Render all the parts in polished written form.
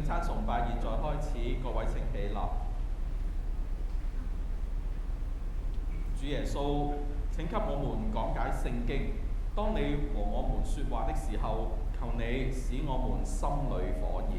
餐崇拜現在開始，各位請起立。主耶穌，請給我們講解聖經。當你和我們說話的時候，求你使我們心裏火熱。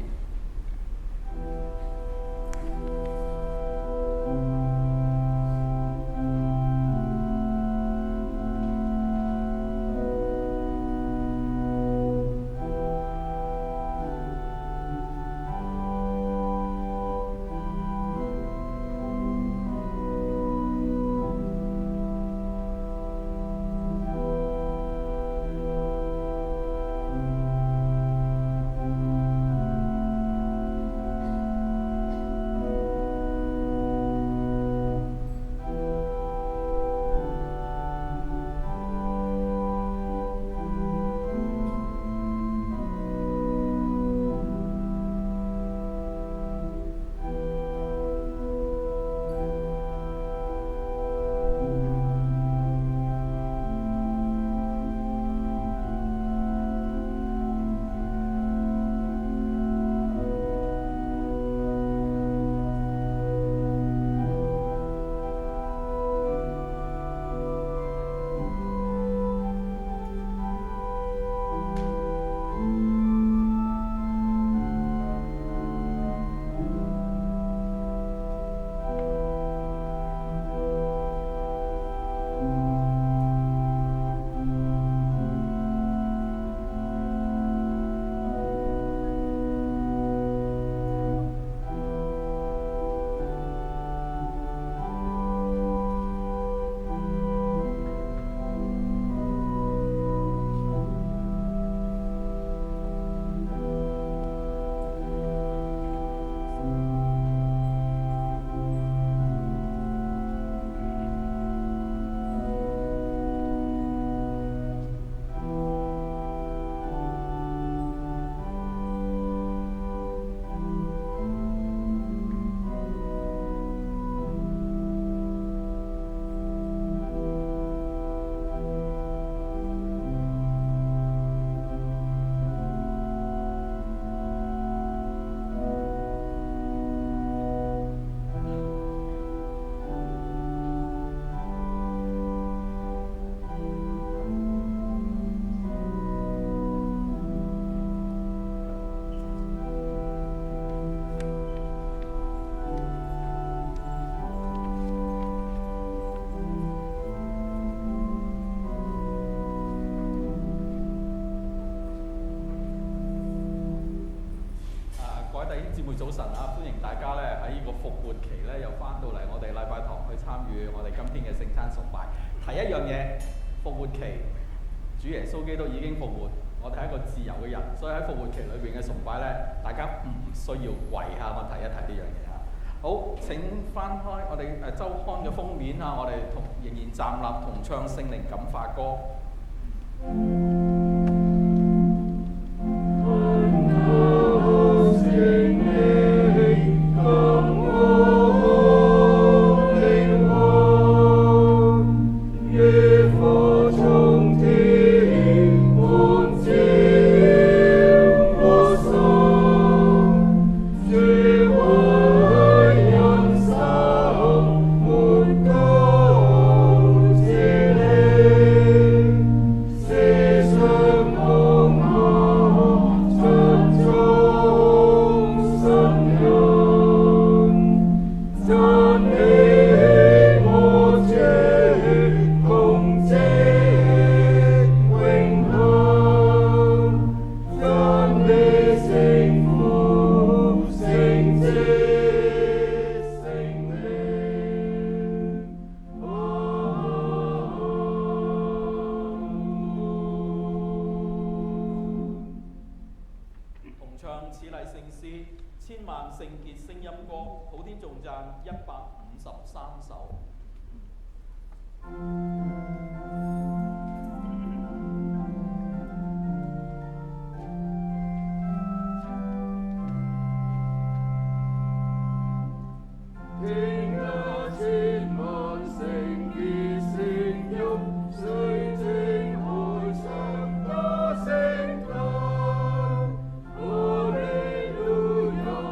姊妹早晨啊！歡迎大家咧喺呢個復活期咧又翻到嚟我哋禮拜堂去參與我哋今天嘅聖餐崇拜。提一樣嘢，復活期主耶穌基督已經復活，我哋係一個自由嘅人，所以喺復活期裏邊嘅崇拜咧，大家唔需要跪下。我提一提呢樣嘢啊。好，請翻開我哋週刊嘅封面啊！我哋仍然站立同唱聖靈感化歌。Hallelujah.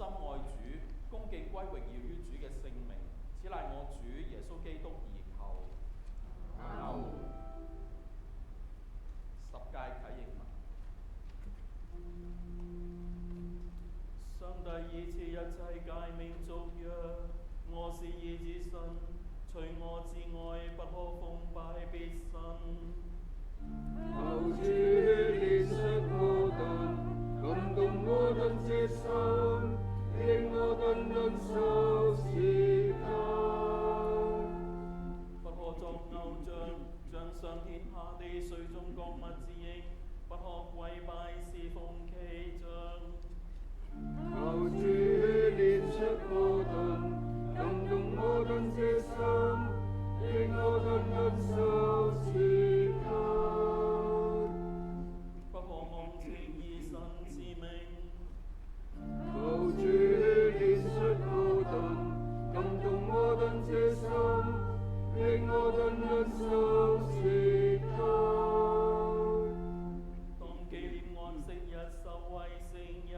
心愛主，恭敬歸榮耀於主嘅聖名。此乃我主耶穌基督而求。阿門。十誡啟應文。上帝已賜一切誡命俗約，我是兒子神，除我之外不可奉拜別神。求主憐恤我等，感動我等這心，令我等能守時間。不可作偶像上天下地水中各物之形，不可跪拜侍奉其像。求主憐恤我等，感動我等這心，令我等能守時間。不可妄稱以神之名。求主憐恤我等，感動我等這心，令我等能守時間。當紀念安息日，守為聖日。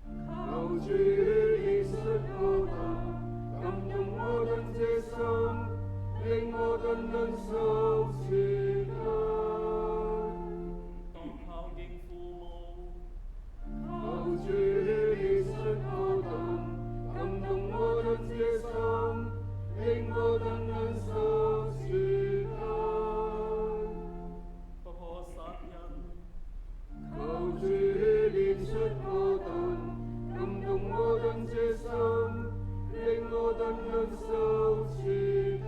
求主憐恤我等，感動我等這心，令我等能守時間。當孝敬父母。求主憐恤我等，感動我等這心，令我等能守時間。不可殺人。求主憐恤我等，感動我等這心，令我等能守時間。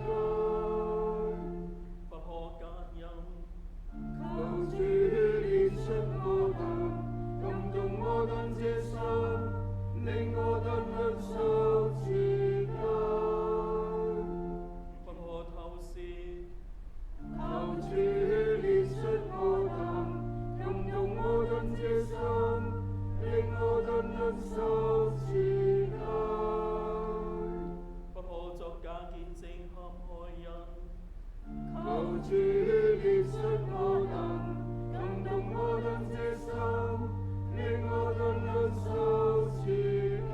不可奸淫。求主憐恤我等，感動我等這心，令我等能守時間。不可偷竊。求主憐恤我等，感動我等這心，令我等能守時間。不可作假見證陷害人。求主憐恤我等，感動我等這心，令我等能守時間。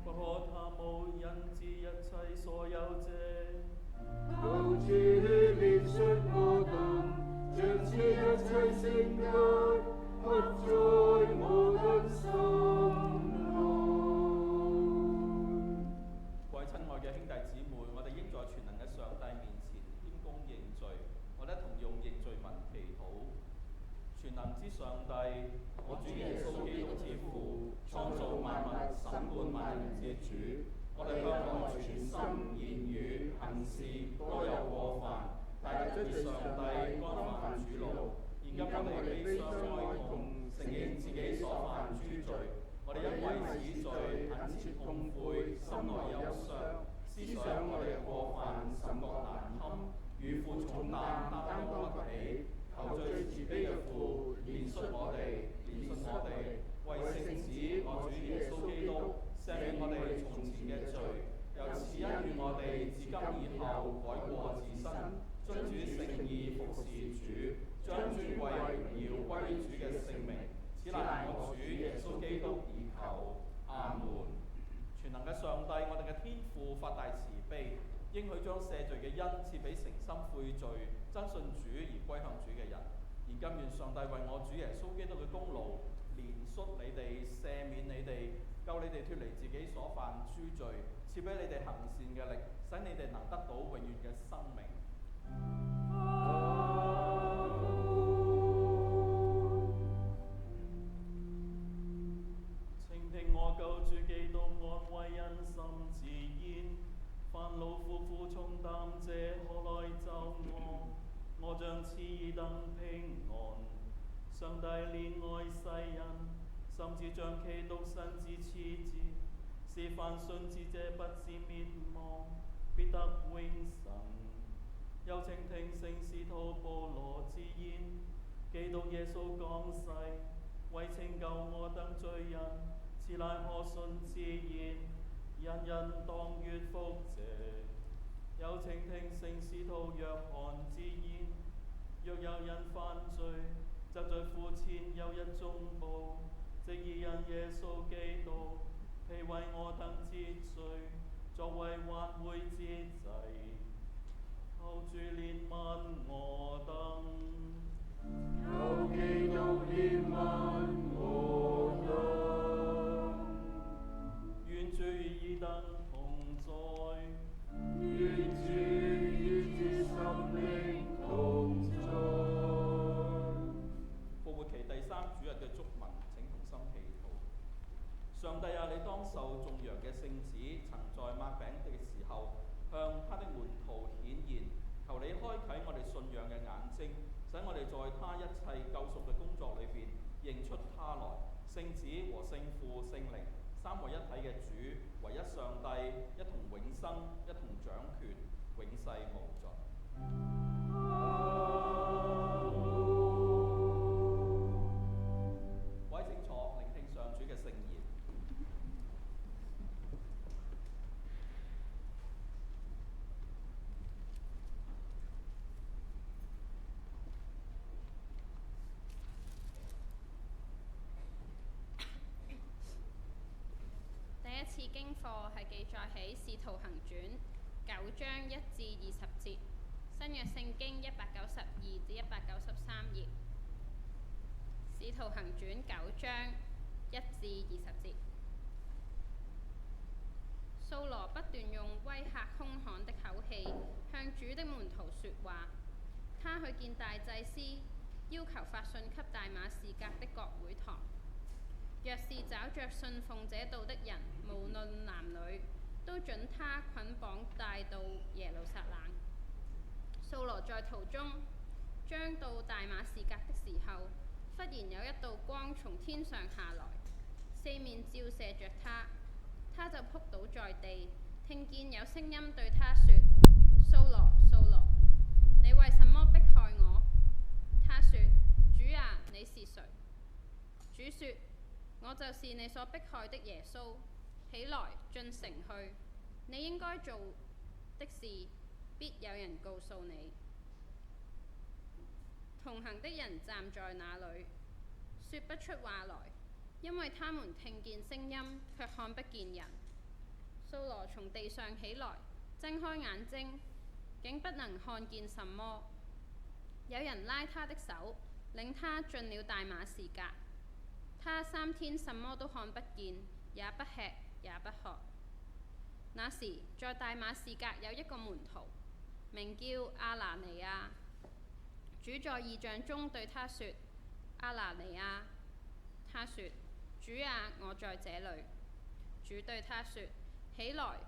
不可貪慕人之一切所有者。求主憐恤我等，將這一切聖潔刻在我等心內。各位親愛嘅兄弟姊妹，我哋應在全能嘅上帝面前謙恭認罪，我哋一同用認罪文祈禱。全能之上帝，我主耶穌基督之父，創造萬物、審判萬人之主，我哋向來全心、言語、行事都有過犯，大得罪上帝，干犯主怒。現今我哋悲傷哀痛，承認自己所犯諸罪，我哋因為此罪懇切痛悔，心內憂傷，思想我哋嘅過犯甚覺難堪，如負重擔擔當不起。求最慈悲嘅父，憐恤我哋，憐恤我哋，為聖子我主耶穌基督赦免我哋從前嘅罪，又賜恩與我哋自今以後改過自新，遵主聖意服侍主，將尊貴榮耀歸於主嘅聖名。此乃我主耶穌基督而求。阿門。全能嘅上帝，我哋嘅天父發大慈悲，應許將赦罪嘅恩賜俾誠心悔罪、真信主而歸向主嘅人。現今願上帝為我主耶穌基督嘅功勞，憐恤你哋，赦免你哋，救你哋脫離自己所犯諸罪，賜俾你哋行善嘅力，使你哋能得到永遠嘅生命。請聽我救主基督安慰人心之言，凡勞苦負重擔者可來找我，我將賜以等平安。上帝憐愛世人，甚至將其獨生子賜之，使凡信之者不至滅亡，必得永生。又請聽聖使徒保羅之言，基督耶穌降世，為拯救我等罪人，此乃可信之言，人人當悅服謝。又請聽聖使徒約翰之言，若有人犯罪，則在父前有一中保，正義人耶穌基督，被為我等之罪，作為挽回之祭，求主憐憫我等。求基督憐憫我等。願主與爾等同在。願主與之心靈同在。復活期第三主日嘅祝文，請同心祈禱。上帝啊，你當受頌揚嘅聖子，曾在擘餅嘅時候向他的門徒顯現，求你開啟我哋信仰嘅眼睛，使我哋在他一切救贖嘅工作裏邊認出他來。聖子和聖父、聖靈三位一體嘅主，唯一上帝，一同永生，一同掌權，永世無盡。各位請坐，聆聽上主嘅聖言。第一次經課係記載喺《使徒行傳》9章1至20節，新約聖經192至193頁。《使徒行傳》9章1至20節。掃羅不斷用威嚇兇悍的口氣向主的門徒說話。他去見大祭司，要求發信給大馬士革的各會堂。若是找着信奉這道的人，無論男女，都准他捆綁帶到耶路撒冷。掃羅在途中，將到大馬士革的時候，忽然有一道光從天上下來，四面照射着他，他就仆倒在地，聽見有聲音對他說：掃羅，掃羅，你為什麼迫害我？他說：主啊，你是誰？主說：我就是你所迫害的耶穌。起來，進城去，你應該做的事，必有人告訴你。同行的人站在那裏，說不出話來，因為他們聽見聲音，卻看不見人。掃羅從地上起來，睜開眼睛，竟不能看見什麼。有人拉他的手，領他進了大馬士革。他3天什麼都看不見，也不吃，也不喝。那時，在大馬士革有一個門徒，名叫亞拿尼亞。主在異象中對他說：亞拿尼亞。他說：主啊，我在這裏。主對他說：起來，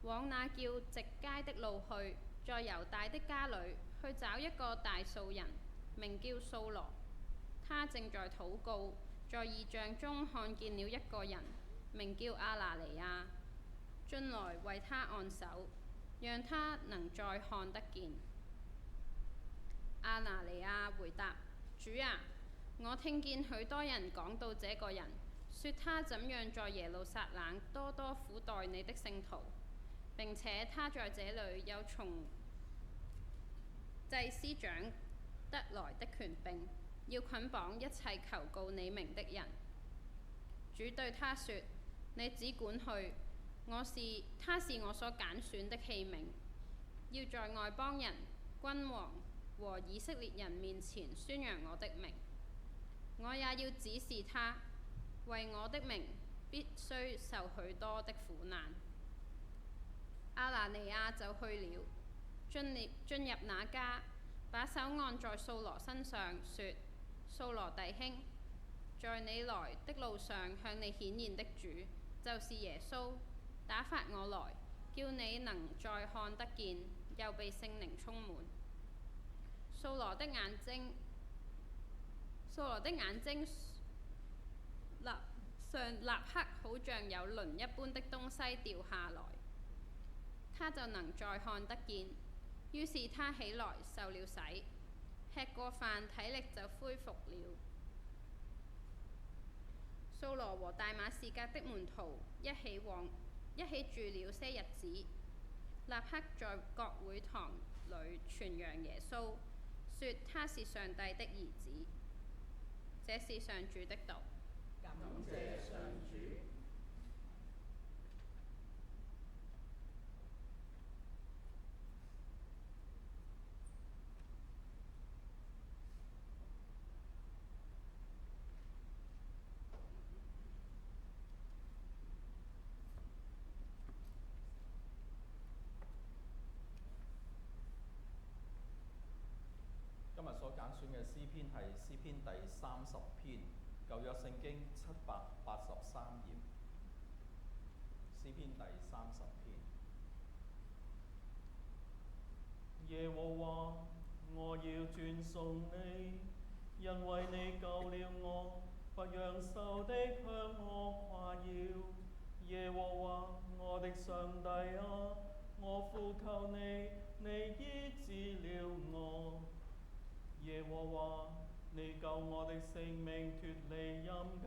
往那叫直街的路去，在猶大的家裏去找一個大數人，名叫掃羅。他正在禱告，在異象中看見了一個人，名叫亞拿尼亞，進來為他按手，讓他能再看得見。亞拿尼亞回答：主啊，我聽見許多人講到這個人，說他怎樣在耶路撒冷多多苦待你的聖徒，並且他在這裏有從祭司長得來的權柄，要捆綁一切求告你名的人。主對他說：你只管去，他是我所揀選的器皿，要在外邦人、君王和以色列人面前宣揚我的名。我也要指示他，為我的名必須受許多的苦難。亞拿尼亞就去了，進入那家，把手按在掃羅身上，說：掃羅弟兄，在你來的路上向你顯現的主，就是耶穌，打發我來，叫你能再看得見，又被聖靈充滿。掃羅的眼睛立刻好像有鱗一般的東西掉下來，他就能再看得見。於是他起來受了洗，吃過飯，體力就恢復了。掃羅和大馬士革的門徒一起住了些日子，立刻在各會堂裏傳揚耶穌，說他是上帝的兒子。這是上主的道。感謝上主。今日所揀選嘅詩篇係詩篇第30篇，舊約聖經783頁。詩篇第30篇。耶和華，我要尊崇你，因為你救了我，不讓仇敵向我誇耀。耶和華，我的上帝啊，我呼求你，你醫治了我。耶和華，你救我的性命脫離陰間，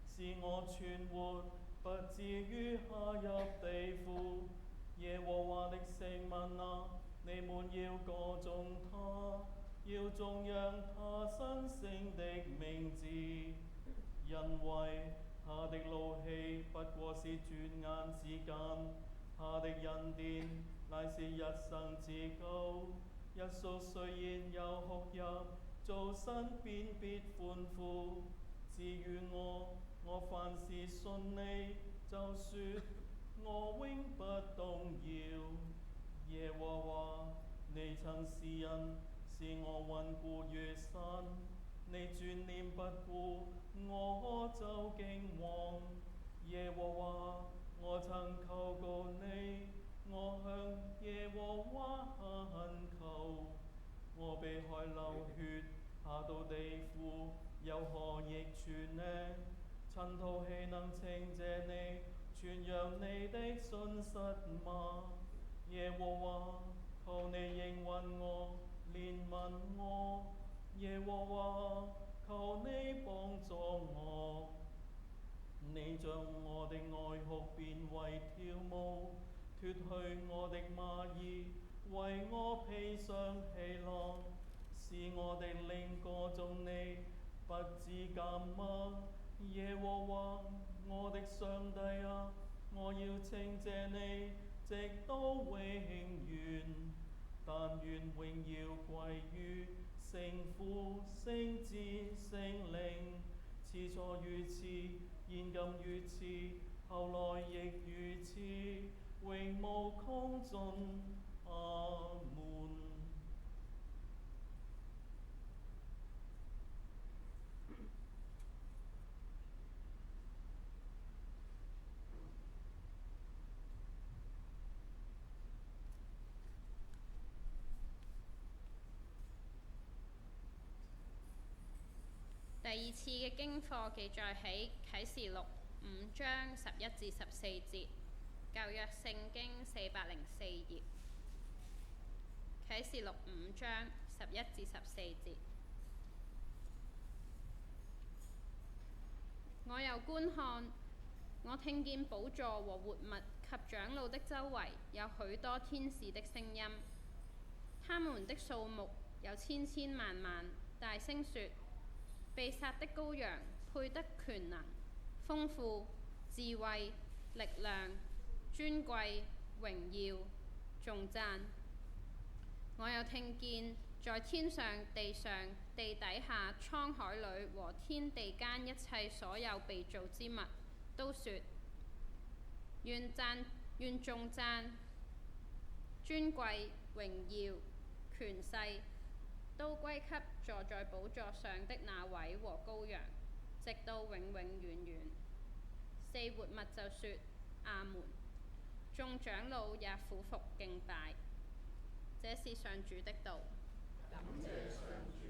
使我存活，不至於下入地府。耶和華的聖民啊，你們要歌頌他，要頌揚他神聖的名字，因為他的怒氣不過是轉眼之間，他的恩典乃是一生之久。一宿雖然有哭泣，早晨便必歡呼。至於我凡事順利，就說我永不動搖。耶和華，你曾施恩，使我穩固如山，你轉念不顧，我就驚惶。耶和華，我曾求告你，我向耶和華懇求，我被害流血，下到地府，有何益處呢？塵土豈能稱謝你，傳揚你的信實嗎？耶和華，求你應允我，憐憫我。耶和華，求你幫助我。你將我的哀哭變為跳舞，脱去我的罵兒，為我披上喜樂，使我的靈歌頌你，不致緘默。耶和華，我的上帝啊，我要稱謝你，直到永遠。但願榮耀歸於聖父、聖子、聖靈，起初如此，現今如此，後來亦如此，永無窮盡。阿門。第二次嘅經課記載喺啟示錄5章11至14節，舊約聖經404頁。啟示錄5章11至14節。我又觀看，我聽見寶座和活物及長老的周圍有許多天使的聲音，他們的數目有千千萬萬，大聲說：被殺的羔羊配得權能、豐富、智慧、力量、尊貴、榮耀、頌讚。我又聽見在天上、地上、地底下、滄海裏和天地間一切所有被造之物，都說：願頌讚、尊貴、榮耀、權勢都歸給坐在寶座上的那位和羔羊，直到永永遠遠。四活物就說：阿門。眾長老也俯伏敬拜。這是上主的道。感謝上主。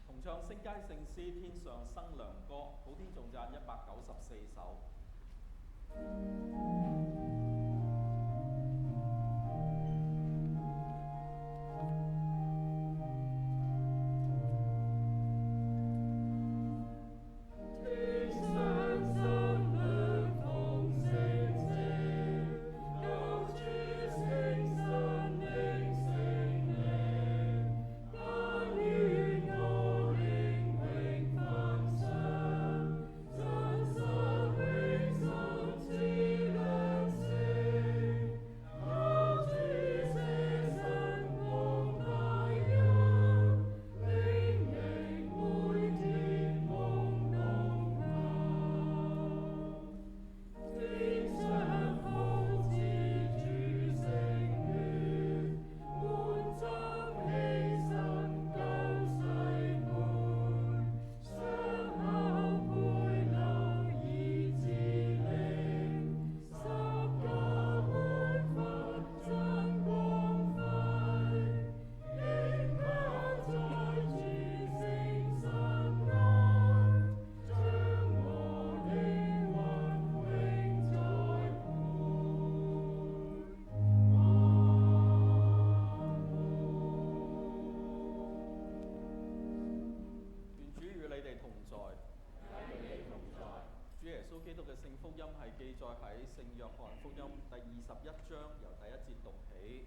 同唱聖佳聖詩，天上生良歌，普天頌讚194首。天上生良風聲謝，救主聖約翰福音第21章由第1節讀起。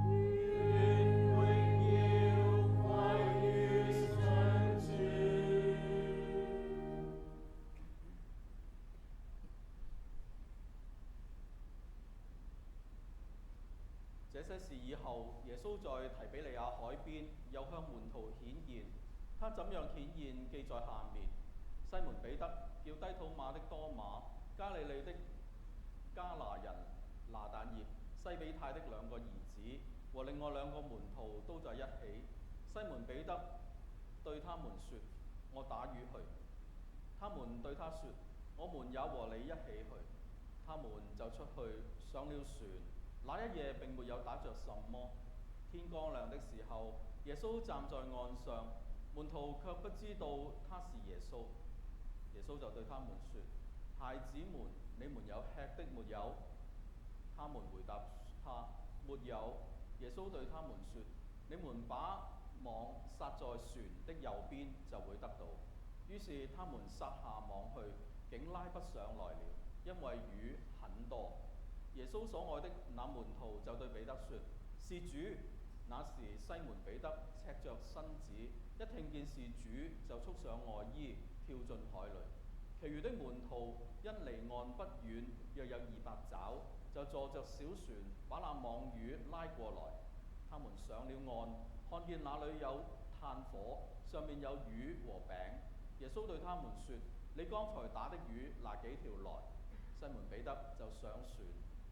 願榮耀歸於上主。這些事以後，耶穌在提比利亞海邊又向門徒顯現。他怎樣顯現，記在下面。西門彼得叫低土馬的多馬、加利利的加拿人拿但業、西比泰的兩個兒子和另外兩個門徒都在一起。西門彼得對他們說：我打魚去。他們對他說：我們也和你一起去。他們就出去上了船。那一夜並沒有打着什麼。天光亮的時候，耶穌站在岸上，門徒卻不知道他是耶穌。耶穌就對他們說：孩子們，你們有吃的沒有？他們回答他：沒有。耶穌對他們說：你們把網撒在船的右邊，就會得到。於是他們撒下網去，竟拉不上來了，因為魚很多。耶穌所愛的那門徒就對彼得說：是主。那時西門彼得赤着身子，一聽見是主，就束上外衣，跳進海裏。其餘的門徒因離岸不遠，約有200肘，就坐着小船把那網魚拉過來。他們上了岸，看見那裏有炭火，上面有魚和餅。耶穌對他們說：你剛才打的魚拿幾條來？西門彼得就上船，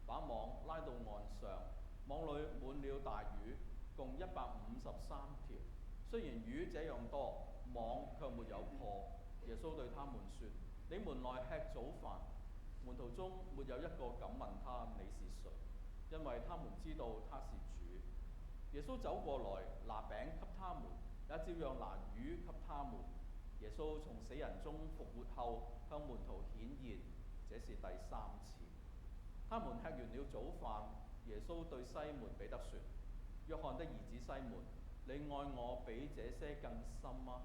把網拉到岸上，網裏滿了大魚，共153條。雖然魚這樣多，網卻沒有破。耶穌對他們說：你們來吃早飯。門徒中沒有一個敢問他你是誰，因為他們知道他是主。耶穌走過來，拿餅給他們，也照樣拿魚給他們。耶穌從死人中復活後，向門徒顯現，這是第3次。他們吃完了早飯，耶穌對西門彼得說：約翰的兒子西門，你愛我比這些更深嗎？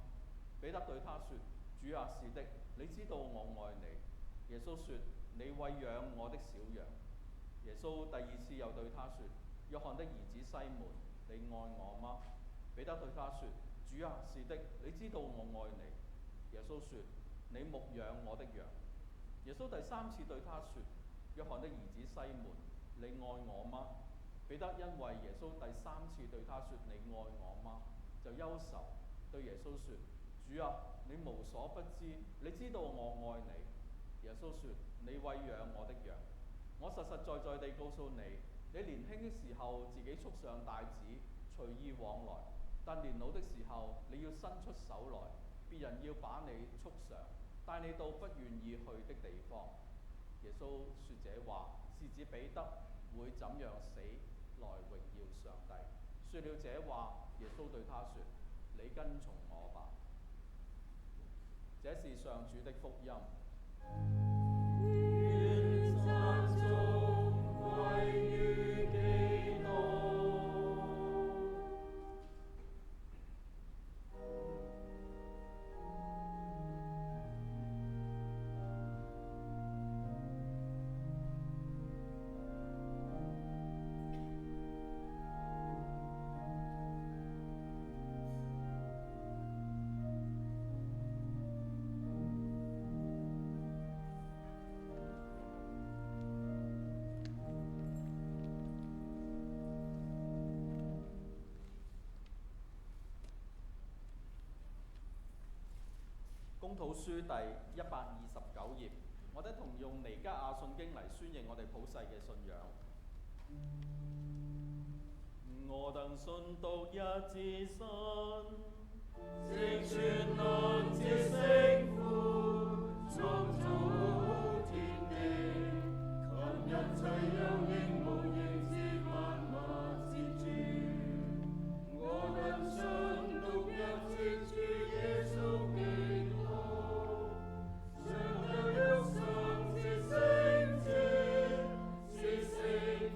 彼得對他說：主啊，是的，你知道我愛你。耶穌說：你餵養我的小羊。耶穌第2次又對他說：約翰的兒子西門，你愛我嗎？彼得對他說：主啊，是的，你知道我愛你。耶穌說：你牧養我的羊。耶穌第3次對他說：約翰的兒子西門，你愛我嗎？彼得因為耶穌第3次對他說：你愛我嗎？就憂愁，對耶穌說：主啊，你無所不知，你知道我愛你。耶穌說：你餵養我的羊。我實實在在地告訴你，你年輕的時候自己束上帶子，隨意往來；但年老的時候，你要伸出手來，別人要把你束上，帶你到不願意去的地方。耶穌說這話，是指彼得會怎樣死來榮耀上帝。說了這話，耶穌對他說：你跟從我吧。這是上主的福音。願讚頌歸於基督。公禱書第129頁，我哋同用彌迦亞信經嚟宣認我哋普世嘅信仰。我等信獨一至神，藉全能之聖父，創造天地，及一切有形無形之萬物之主。我等信獨一之主耶穌基督，上帝肉身之聖子，是聖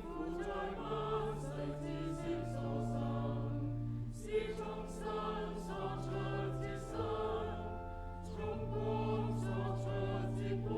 父在萬世之前所生，是從神所出之神，從光所出之光。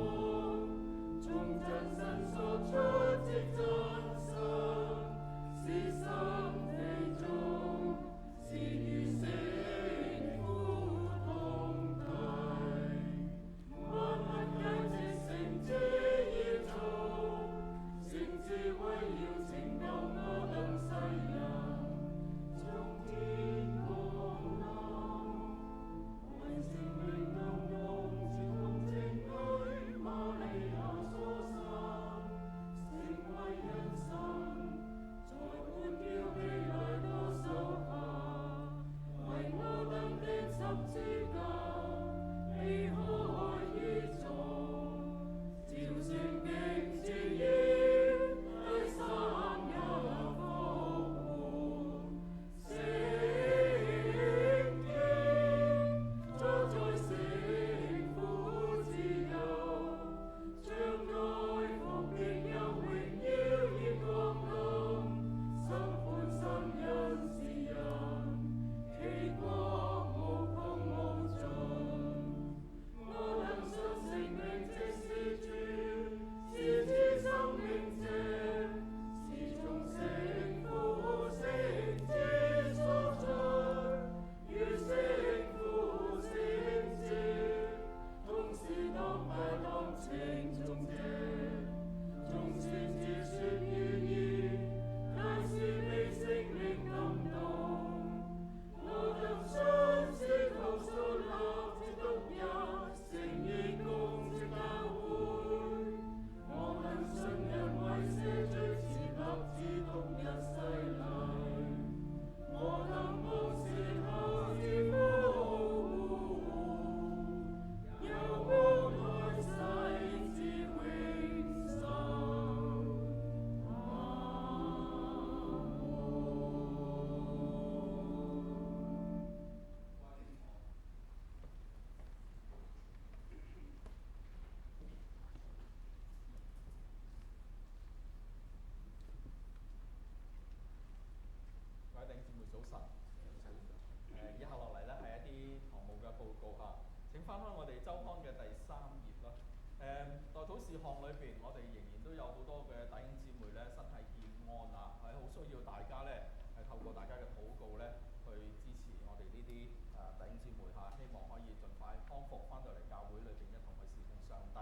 請翻開我哋週刊嘅第3頁啦。代禱事項裏邊，我哋仍然都有好多嘅弟兄姊妹咧身體健安啊，係好需要大家咧係透過大家嘅禱告咧去支持我哋呢啲弟兄姊妹嚇，希望可以盡快康復翻到嚟教會裏邊一同去侍奉上帝。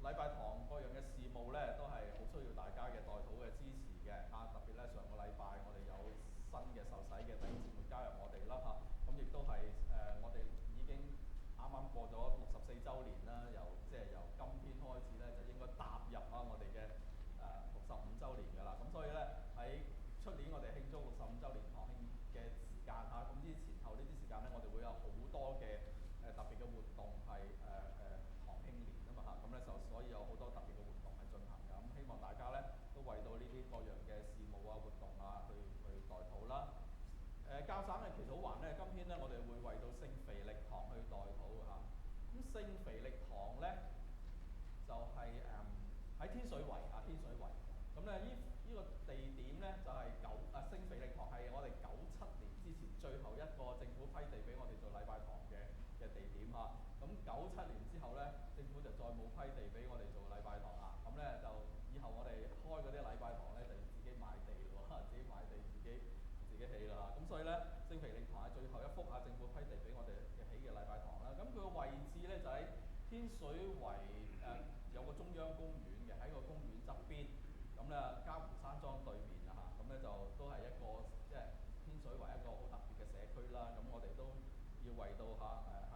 禮拜堂各樣嘅事務咧都係好需要大家嘅代禱嘅支持嘅嚇，特別咧上個禮拜我哋有新嘅受洗嘅弟兄姊妹加入我哋啦嚇，咁亦都係我哋已經啱啱過咗64週年啦，由今天開始咧就應該踏入我哋嘅65週年㗎啦，咁所以咧喺出年我哋慶祝65週年堂慶嘅時間嚇，咁呢前後呢啲時間咧，我哋會有好多嘅特別嘅活動係堂慶年啊嘛嚇，咁咧就所以有好多特別嘅活動係進行㗎，咁希望大家咧都為到呢啲各樣嘅事務啊活動啊去代禱啦。教省嘅祈禱環咧，今天咧我哋會為到聖腓力堂去代禱嚇。咁聖腓力堂咧就係喺天水圍啊，天水圍。咁咧呢個地點咧就係聖腓力堂係我哋97年之前最後一個政府批地俾我哋做禮拜堂嘅地點嚇。咁97年之後咧，政府就再冇批地俾我哋做禮拜堂啦。咁咧就以後我哋開嗰啲禮拜堂咧就要自己買地喎，自己買地自己起啦。咁所以咧，聖腓力堂係最後一幅政府批地俾我哋嘅起嘅禮拜堂啦。咁佢個位置咧就喺天水圍有個中央公園嘅，喺個公園側邊。咁咧嘉湖山莊對面啊嚇，咁咧就都係一個即係天水圍一個好特別嘅社區啦。咁我哋都要為到喺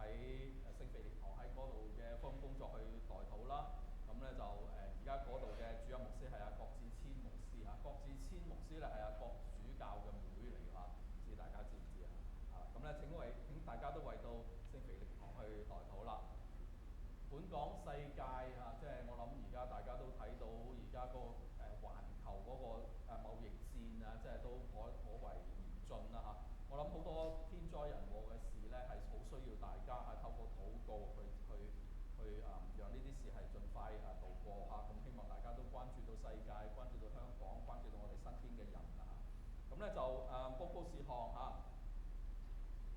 聖腓力堂喺嗰度嘅福音工作去代禱啦。咁咧就而家嗰度嘅主任牧師係郭志謙牧師嚇，郭志謙牧師咧係郭主教嘅妹嚟㗎，唔知大家知唔知啊？咁咧請大家都為到聖腓力堂去代禱啦。本港世界即係我諗而家大家都睇到而家嗰個環球嗰個貿易戰即係都頗為嚴峻啦嚇。我諗好多天災人禍嘅事咧，係好需要大家係透過禱告去讓呢啲事係盡快渡過嚇。咁希望大家都關注到世界，關注到香港，關注到我哋身邊嘅人啊。咁咧就報告事項嚇。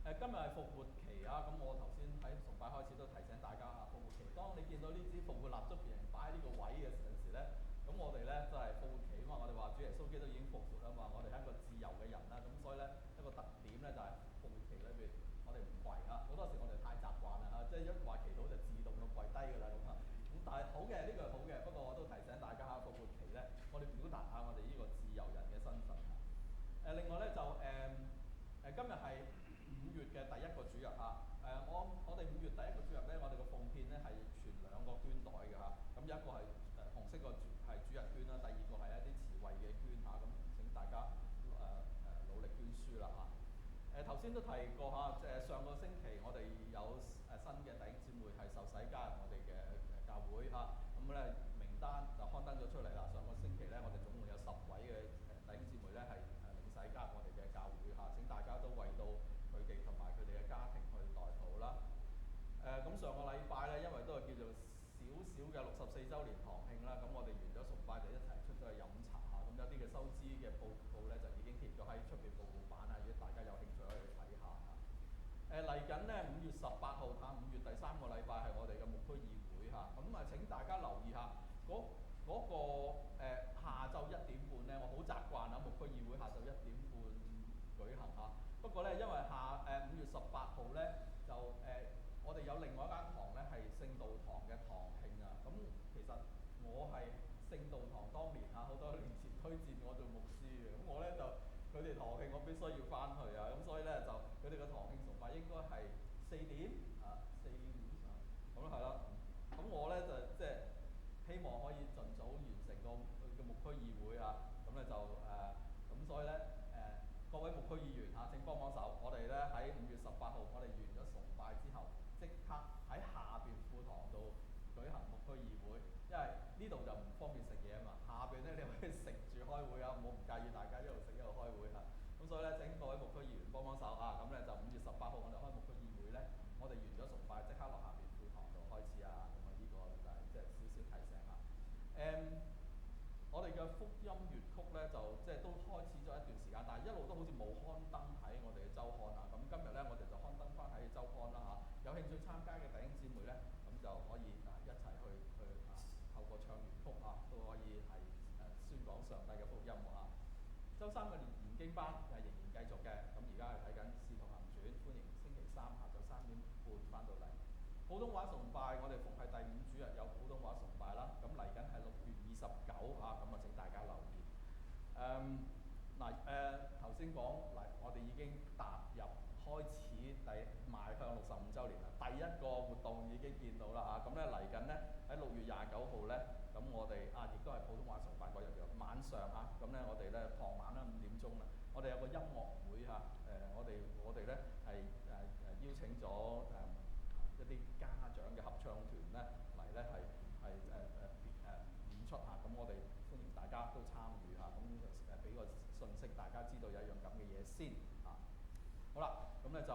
今日係復活期啊！咁我頭先喺崇拜開始都提醒大家復活期。當你見到呢支復活蠟燭俾人擺喺呢個位嘅陣時咧，咁我哋咧就係復活期啊嘛！我哋話主耶穌基督已經復活啊嘛！我哋係一個自由嘅人啦，咁所以咧一個特點咧就係復活期裏邊我哋唔跪啊！好多時我哋太習慣啦嚇，即係一話祈禱就自動到跪低㗎啦咁啊！咁但係好嘅，呢個係好嘅，不過我都提醒大家復活期咧，我哋表達下我哋呢個自由人嘅身份啊！另外咧就今日係5月嘅第一個主日嚇。我哋5月第一個主日咧，我哋個奉獻咧係全2個捐袋嘅嚇。咁有一個係紅色個係主日捐啦，第二個係一啲慈惠嘅捐嚇。咁請大家努力捐輸啦嚇。頭先都提過嚇，上個星期我哋有新嘅弟兄姊妹係受洗加入我哋嘅教會嚇。咁咧名單就刊登咗出嚟啦。上個星期咧，我哋總共有10位嘅弟兄姊妹咧係領洗加入我哋嘅教會嚇。請大家都為到佢哋同埋佢哋嘅家庭去代禱啦。咁上個禮拜咧，因為都係叫做少嘅64週年堂慶啦，咁我哋完咗崇拜就一齊出咗去飲茶嚇。咁有啲嘅收支嘅報告咧就已經貼咗喺出邊報告版啊，如果大家有興趣可以去睇下嚇。嚟緊咧5月18號嚇，5月第3個禮拜係我哋嘅牧區議會嚇。咁請大家留意下嗰個下晝1點半咧，我好習慣牧區議會下晝1點半舉行嚇。不過咧，因為5月18號咧就我哋有另外一間堂咧係聖道堂嘅堂慶啊。咁其實我係聖道堂當年好多年前推薦我做牧師嘅，咁我咧就佢哋堂慶我必須要翻去啊。咁所以咧就佢哋嘅堂慶崇拜應該係4點4點咁係啦。咁我咧就即係希望可以盡早完成個牧區議會啊。咁咧就咁所以咧各位牧區議員請幫手。我哋咧喺5月18號，我哋完咗崇拜之後，即刻喺下邊副堂度舉行牧區議會，因為呢度就唔方便食嘢啊嘛。下邊咧你可以食住開會啊，我唔介意大家一路食一路開會嚇。咁所以咧請各位牧區議員幫手啊。咁咧就5月18號我哋開牧區議會咧，我哋完咗崇拜即刻落下邊副堂度開始啊。咁呢個就係即係少少提醒下。我哋嘅福音粵曲咧就即係都開始咗一段時間，但係一路都好似冇刊登喺我哋嘅週刊啊。咁今日咧我哋就刊登翻喺週刊啦嚇。興趣參加嘅弟兄姊妹咧，咁就可以一齊去透過唱原曲都可以係宣講上帝嘅福音週三嘅研經班仍然繼續嘅，咁而家係睇緊《使徒行傳》，歡迎星期三下晝3點半翻到嚟。普通話崇拜，我哋逢係第5主日有普通話崇拜啦。咁嚟緊係6月29咁請大家留意。頭先講嚟，我哋已經踏入開始邁向65週年啦。第一個活動已經見到啦咁咧嚟緊咧喺6月29號咧，咁我哋亦都係普通話崇拜嗰日嘅晚上咁咧我哋咧傍晚啦5點鐘啦，我哋有個音樂會我哋咧係邀請咗一啲家長嘅合唱團咧嚟咧係演出咁我哋歡迎大家都參與咁俾個信息大家知道有一樣咁嘅嘢先好啦，咁咧就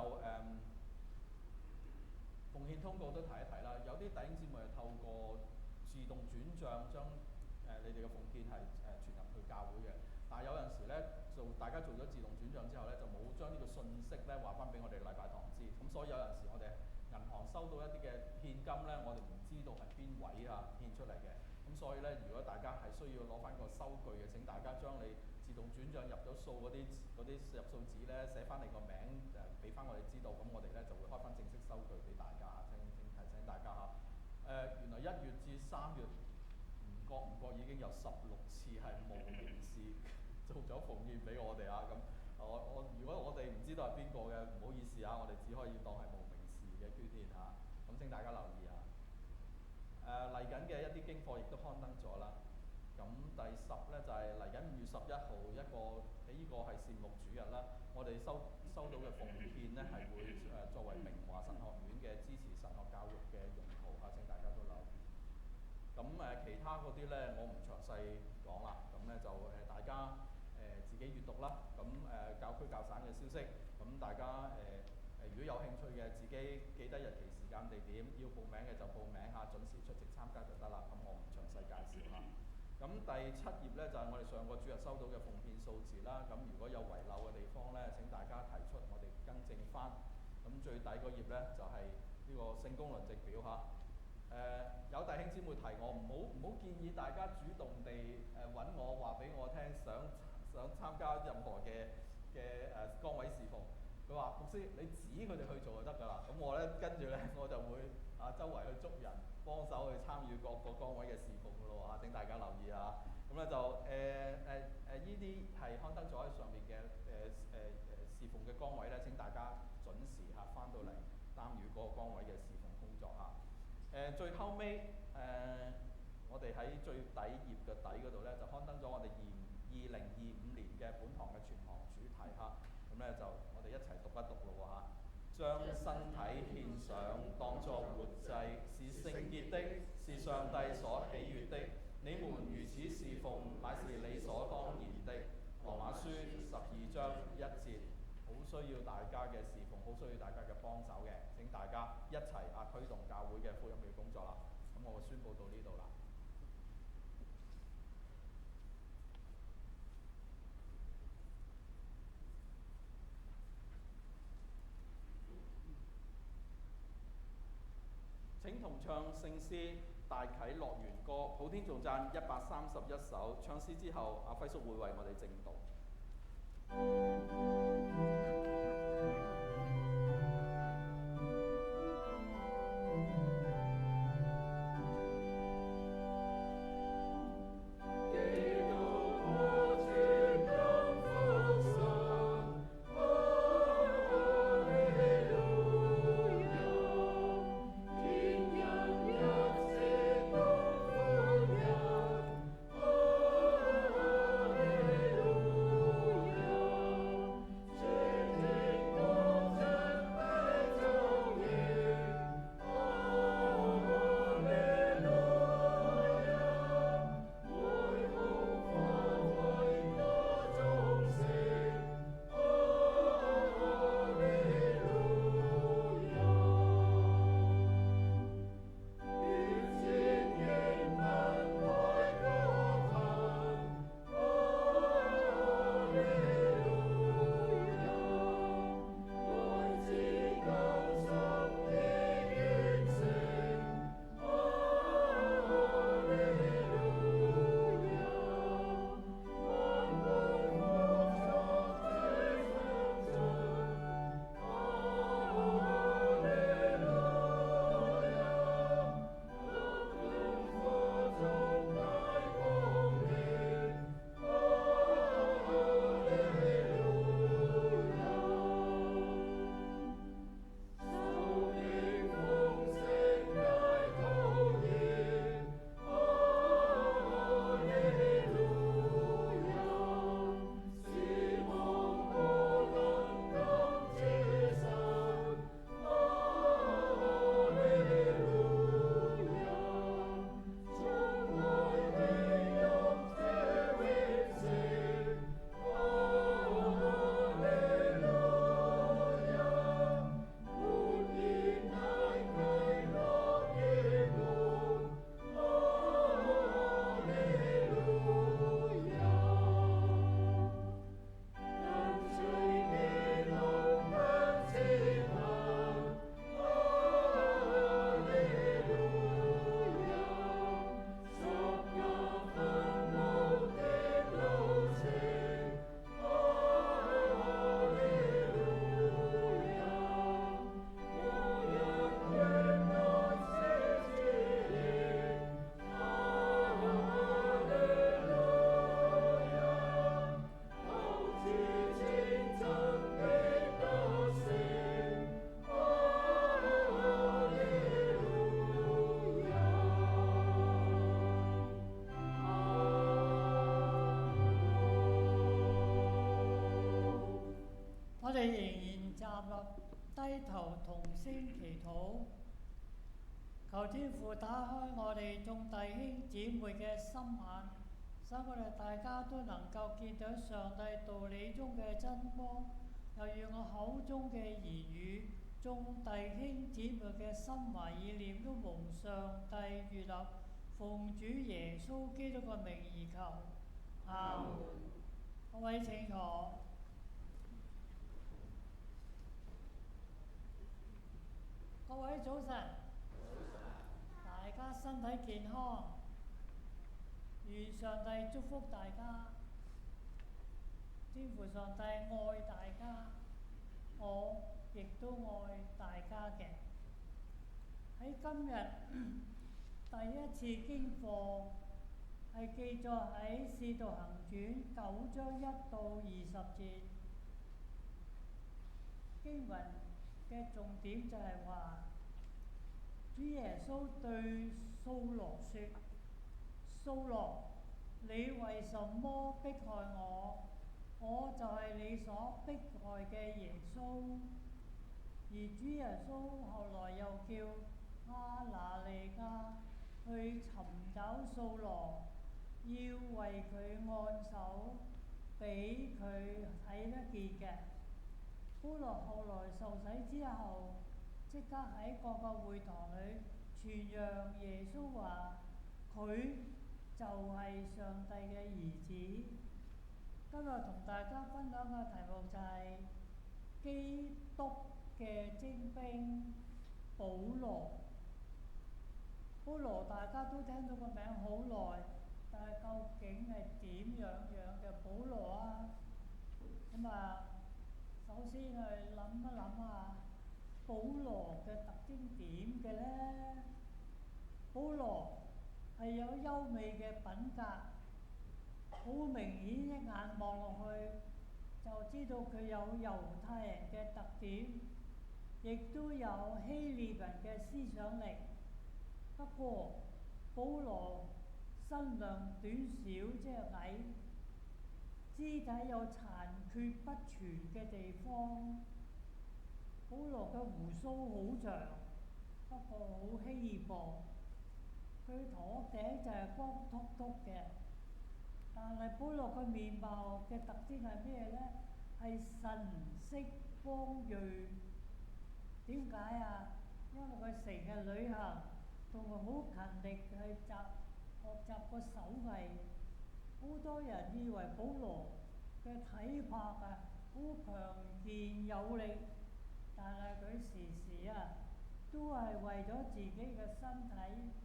奉獻通告都提一提啦。有啲弟兄姊妹係透過自動轉帳將你哋嘅奉獻係傳入去教會嘅，但係有陣時咧大家做咗自動轉帳之後咧，就冇將呢個信息咧話翻俾我哋禮拜堂知，咁所以有陣時我哋銀行收到一啲嘅獻金咧，我哋唔知道係邊位獻出嚟嘅，咁所以咧如果大家係需要攞翻個收據嘅，請大家將你自動轉帳入咗數嗰啲入數紙咧寫翻你個名俾翻我哋知道，咁我哋咧就會開翻正式收據俾大家請提醒大家原來1月至3月唔覺已經有16次係無名氏做咗奉獻俾我哋咁如果我哋唔知道係邊個嘅，唔好意思我哋只可以當係無名氏嘅捐獻咁請大家留意嚟緊嘅一啲經課亦都刊登咗啦。咁第10咧就係嚟緊5月11號呢個係善牧主日啦，我哋收到嘅奉獻咧係會作為明華神學院嘅支持神學教育嘅用途請大家都留意。咁其他嗰啲咧我唔詳細講啦，咁咧就大家自己閲讀啦。咁教區教省嘅消息，咁大家如果有興趣嘅，自己記得日期、時間、地點，要報名嘅就報名準時出席參加就得啦。咁我唔詳細介紹啦。咁第7頁咧就係我哋上個主日收到嘅奉獻數字啦。咁如果有遺漏嘅地方咧，請大家提出，我哋更正翻。咁最底嗰頁咧就係呢個聖工輪值表有弟兄姊妹提我，唔好建議大家主動地揾我話俾我聽，想參加任何嘅崗位侍奉。佢話牧師，你指佢哋去做就得㗎啦。咁我咧跟住咧我就會周圍去捉人幫手去參與各個崗位嘅侍奉㗎咯請大家留意咁咧就呢啲係刊登咗喺上面嘅侍奉嘅崗位咧，請大家準時翻到嚟參與嗰個崗位嘅侍奉工作最後尾我哋喺最底頁嘅底嗰度咧就刊登咗我哋2025年嘅本堂嘅全堂主題咁咧就我哋一齊讀一讀咯將身體獻上當作活祭，是聖潔的，是上帝所喜悅的。你們如此侍奉，乃是理所當然的。羅馬書12章1節，好需要大家嘅侍奉，好需要大家嘅幫手嘅。請大家一齊推動教會嘅福音嘅工作啦。咁我宣佈到呢度啦。請同唱聖詩大啟樂園歌，普天頌讚131首。唱詩之後，阿輝叔會為我哋證道。Alleluia. 低頭同聲祈禱，求天父打開我哋眾弟兄姊妹嘅心眼，使我哋大家都能夠見到上帝道理中嘅真光，又願我口中嘅言語，眾弟兄姊妹嘅心懷意念都蒙上帝悅納，奉主耶穌基督嘅名而求，阿門。各位請坐。各位早晨，大家身體健康，願上帝祝福大家，天父上帝愛大家，我亦都愛大家嘅。喺今日第一次經課係記載喺《使徒行傳》9章1到20節，經文嘅重點就係話，主耶穌對掃羅說：掃羅，你為什麼迫害我？我就係你所迫害嘅耶穌。而主耶穌後來又叫亞拿尼亞去尋找掃羅，要為佢按手，俾佢睇得見嘅。保羅後來受洗之後，即刻喺各個會堂裏傳揚耶穌話，佢就係上帝嘅兒子。今日同大家分享嘅題目就係基督嘅精兵保羅。保羅大家都聽到個名好耐，但係究竟係點樣嘅保羅啊？咁啊，首先去諗一諗下保羅嘅特徵點嘅呢？保羅係有優美嘅品格，好明顯一眼望落去就知道佢有猶太人嘅特點，亦都有希臘人嘅思想力。不過保羅身量短小，即係矮，肢體有殘缺不全嘅地方。保羅嘅鬍鬚好長，不過好稀薄，佢頭頂就係光禿禿嘅。但係保羅嘅面貌嘅特徵係咩呢？係神色光鋭。點解啊？因為佢成日旅行，同埋好勤力去學習個手藝。好多人以為保羅嘅體魄啊好強健有力，但係佢時時都係為咗自己嘅身體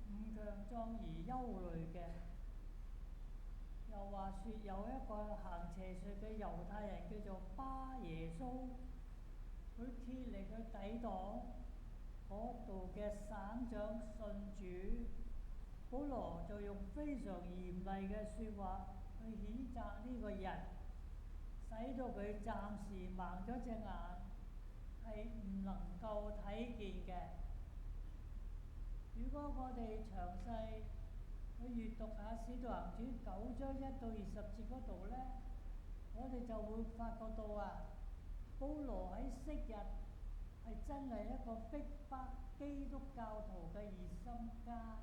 唔強壯而憂慮嘅。又話說有一個行邪術嘅猶太人叫做巴耶蘇，佢竭力去抵擋嗰度嘅省長信主。保羅就用非常嚴厲嘅説話去譴責呢個人，使到佢暫時盲咗隻眼，係唔能夠睇見嘅。如果我哋詳細去閱讀下《使徒行傳》9章1到20節嗰度呢，我哋就會發覺到保羅喺昔日係真係一個逼迫基督教徒嘅熱心家。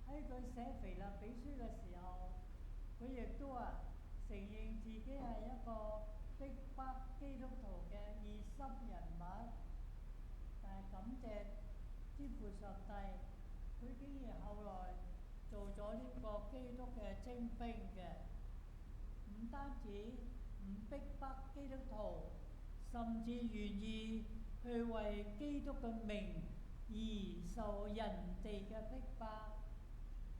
喺佢寫腓立比書嘅時候，佢亦都承認自己係一個逼迫基督徒嘅熱心人物。但係感謝天父上帝，佢竟然後來做咗呢個基督嘅精兵嘅，唔單止唔逼迫基督徒，甚至願意去為基督嘅名而受人哋嘅逼迫。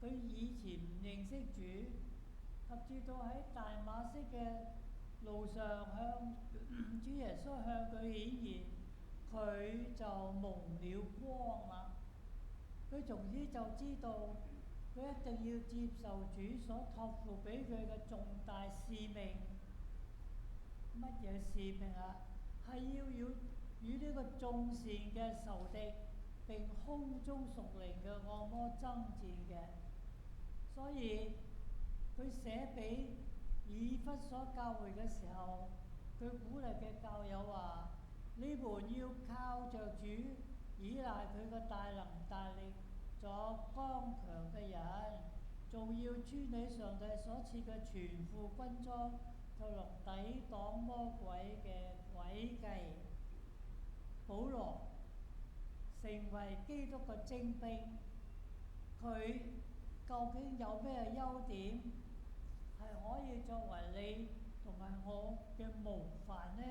佢以前唔認識主，及至到喺大馬色嘅路上向主耶穌向佢顯現，佢就蒙了光啦。佢從此就知道佢一定要接受主所託付俾佢嘅重大使命。乜嘢使命啊？係要與呢個眾善嘅仇敵並空中屬靈嘅惡魔爭戰嘅。所以佢寫俾以弗所教會嘅時候，佢鼓勵嘅教友話：你們要靠着主，依賴佢嘅大能大力，作剛強嘅人，仲要穿起上帝所賜嘅全副軍裝，就能抵擋魔鬼嘅詭計。保羅成為基督嘅精兵，佢究竟有咩優點係可以作為你同埋我嘅模範呢？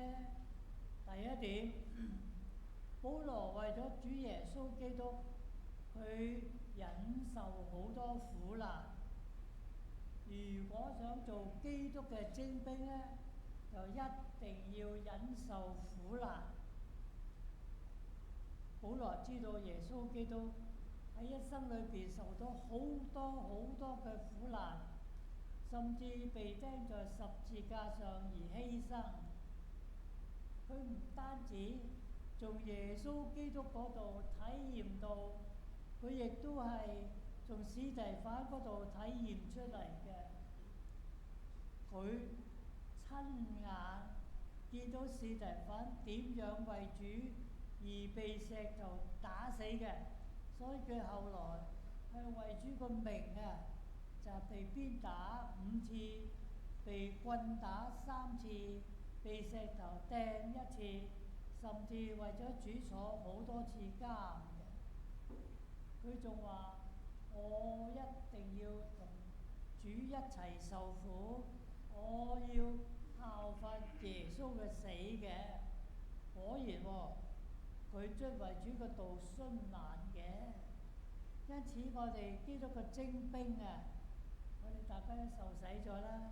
第一點，保羅為咗主耶穌基督，佢忍受好多苦難。如果想做基督嘅精兵呢，就一定要忍受苦難。保羅知道耶穌基督喺一生裏邊受到好多嘅苦難，甚至被釘在十字架上而犧牲。佢唔單止從耶穌基督嗰度體驗到，佢亦都係從司提反嗰度體驗出嚟嘅。佢親眼見到司提反點樣為主而被石頭打死嘅，所以佢後來係為主個名啊，就被鞭打5次，被棍打3次，被石頭掟1次，甚至為咗主坐好多次監嘅。佢仲話：我一定要同主一齊受苦，我要效法耶穌嘅死嘅。果然喎，佢遵為主嘅道殉難嘅。因此我哋基督嘅精兵啊，我哋大家都受洗咗啦，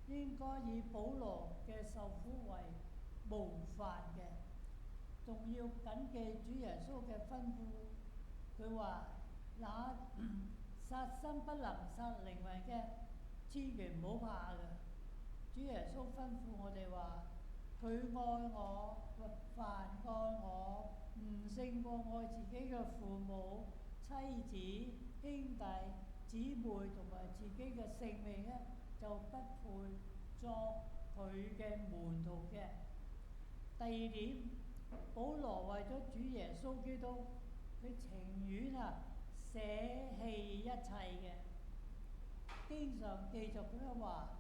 應該以保羅嘅受苦為模範嘅，仲要謹記主耶穌嘅吩咐。佢話：那殺身不能殺靈魂嘅，千祈唔好怕嘅。主耶穌吩咐我哋話：佢愛我，凡愛我，唔勝過愛自己嘅父母、妻子、兄弟、姊妹同埋自己嘅性命咧，就不配作佢嘅門徒嘅。第二點，保羅為咗主耶穌基督，佢情願捨棄一切嘅。經常記著咁樣話：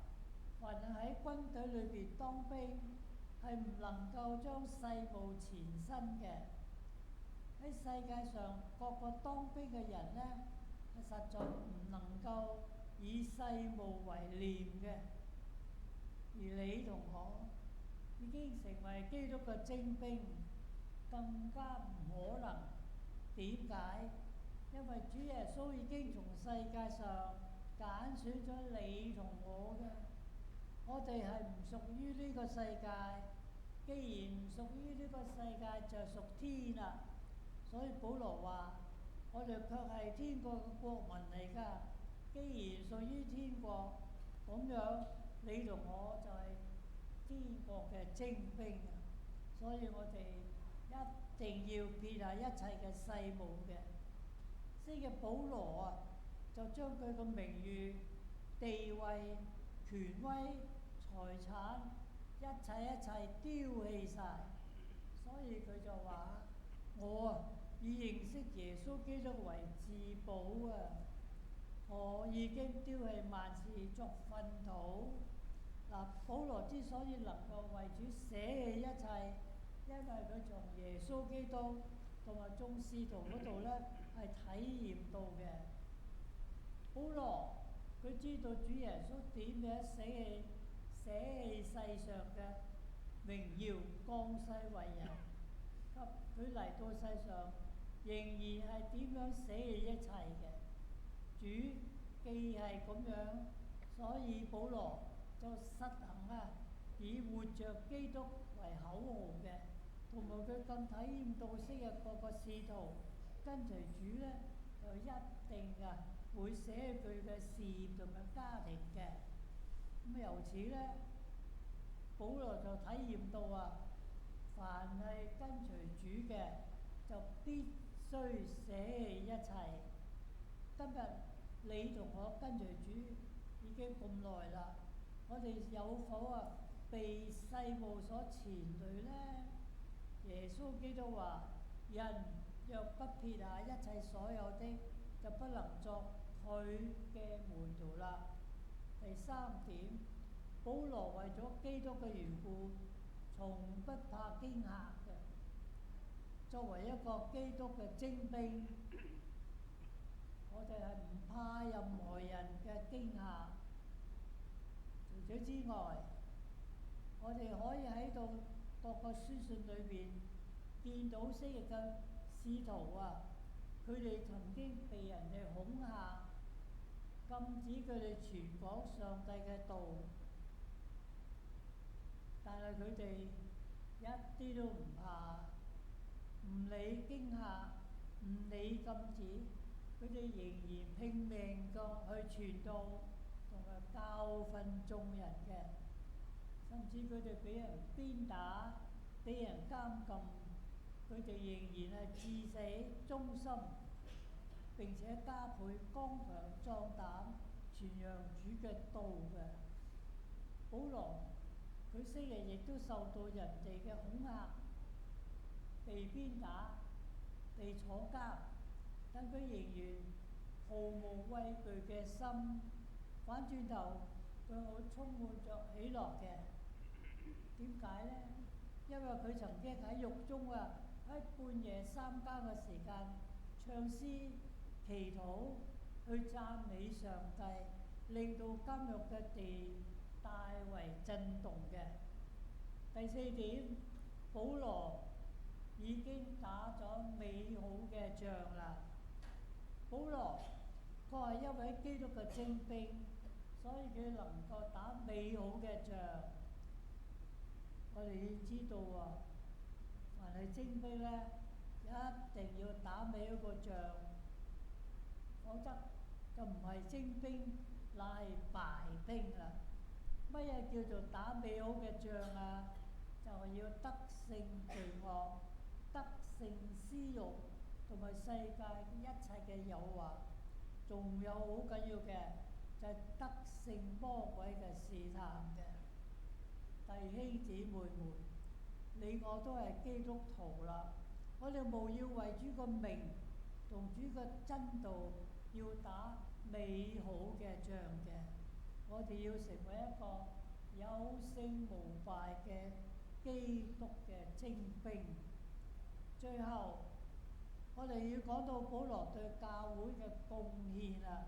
凡喺軍隊裏邊當兵，係唔能夠將世務纏身嘅。喺世界上各個當兵嘅人呢，係實在唔能夠以世務為念嘅。而你同我已經成為基督嘅精兵，更加唔可能。點解？因為主耶穌已經從世界上揀選咗你同我嘅。我哋係唔屬於呢個世界，既然唔屬於呢個世界，就屬天啦。所以保羅話：我哋卻係天國嘅國民嚟㗎。既然屬於天國，咁樣你同我就係天國嘅精兵啊！所以我哋一定要撇下一切嘅世務嘅。所以保羅啊，就將佢個名譽、地位、權威、財產一切丟棄晒。所以佢就話：我以認識耶穌基督為至寶啊！我已經丟棄萬事作糞土。嗱，保羅之所以能夠為主捨棄一切，因為佢從耶穌基督同埋眾使徒嗰度呢係體驗到嘅。保羅佢知道主耶穌點樣捨棄世上嘅榮耀，降世為人，及佢嚟到世上仍然係點樣捨棄一切嘅。主既係咁樣，所以保羅就實行以活着基督為口號嘅，同埋佢更體驗到昔日各個使徒跟隨主呢，就一定會捨棄佢嘅事業同埋家庭嘅。咁由此呢，保羅就體驗到凡係跟隨主嘅，就必須捨棄一切。今日你同我跟隨主已經咁耐啦，我哋有否被世務所纏累呢？耶穌基督話：人若不撇下一切所有的，就不能作佢嘅門徒啦。第三點，保羅為咗基督嘅緣故，從不怕驚嚇嘅。作為一個基督嘅精兵，我哋係唔怕任何人嘅驚嚇。除此之外，我哋可以喺度各個書信裏邊見到昔日嘅使徒啊，佢哋曾經被人哋恐嚇，禁止佢哋傳講上帝嘅道，但係佢哋一啲都唔怕，唔理驚嚇，唔理禁止，佢哋仍然拼命咁去傳道同埋教訓眾人嘅。甚至佢哋俾人鞭打、俾人監禁，佢哋仍然係至死忠心，並且加倍剛強壯膽傳揚主嘅道嘅。保羅佢昔日亦都受到人哋嘅恐嚇，被鞭打、被坐監，但佢仍然毫無畏懼嘅心，反轉頭佢好充滿着喜樂嘅。點解呢？因為佢曾經喺獄中啊，喺半夜三更嘅時間唱詩、祈禱、去讚美上帝，令到監獄嘅地大為震動嘅。第四點，保羅已經打咗美好嘅仗啦。保羅佢係一位基督嘅精兵，所以佢能夠打美好嘅仗。我哋要知道啊，凡係精兵咧，一定要打美好個仗，否則就唔係精兵，乃係敗兵啦。乜嘢叫做打美好嘅仗啊？就係要得勝罪惡，得勝私慾，同埋世界一切嘅誘惑，仲有好緊要嘅就係得勝魔鬼嘅試探嘅。弟兄姊妹們，你我都係基督徒啦，我哋務要為主個名同主個真道要打美好嘅仗嘅。我哋要成為一個有勝無敗嘅基督嘅精兵。最後，我哋要講到保羅對教會嘅貢獻啦。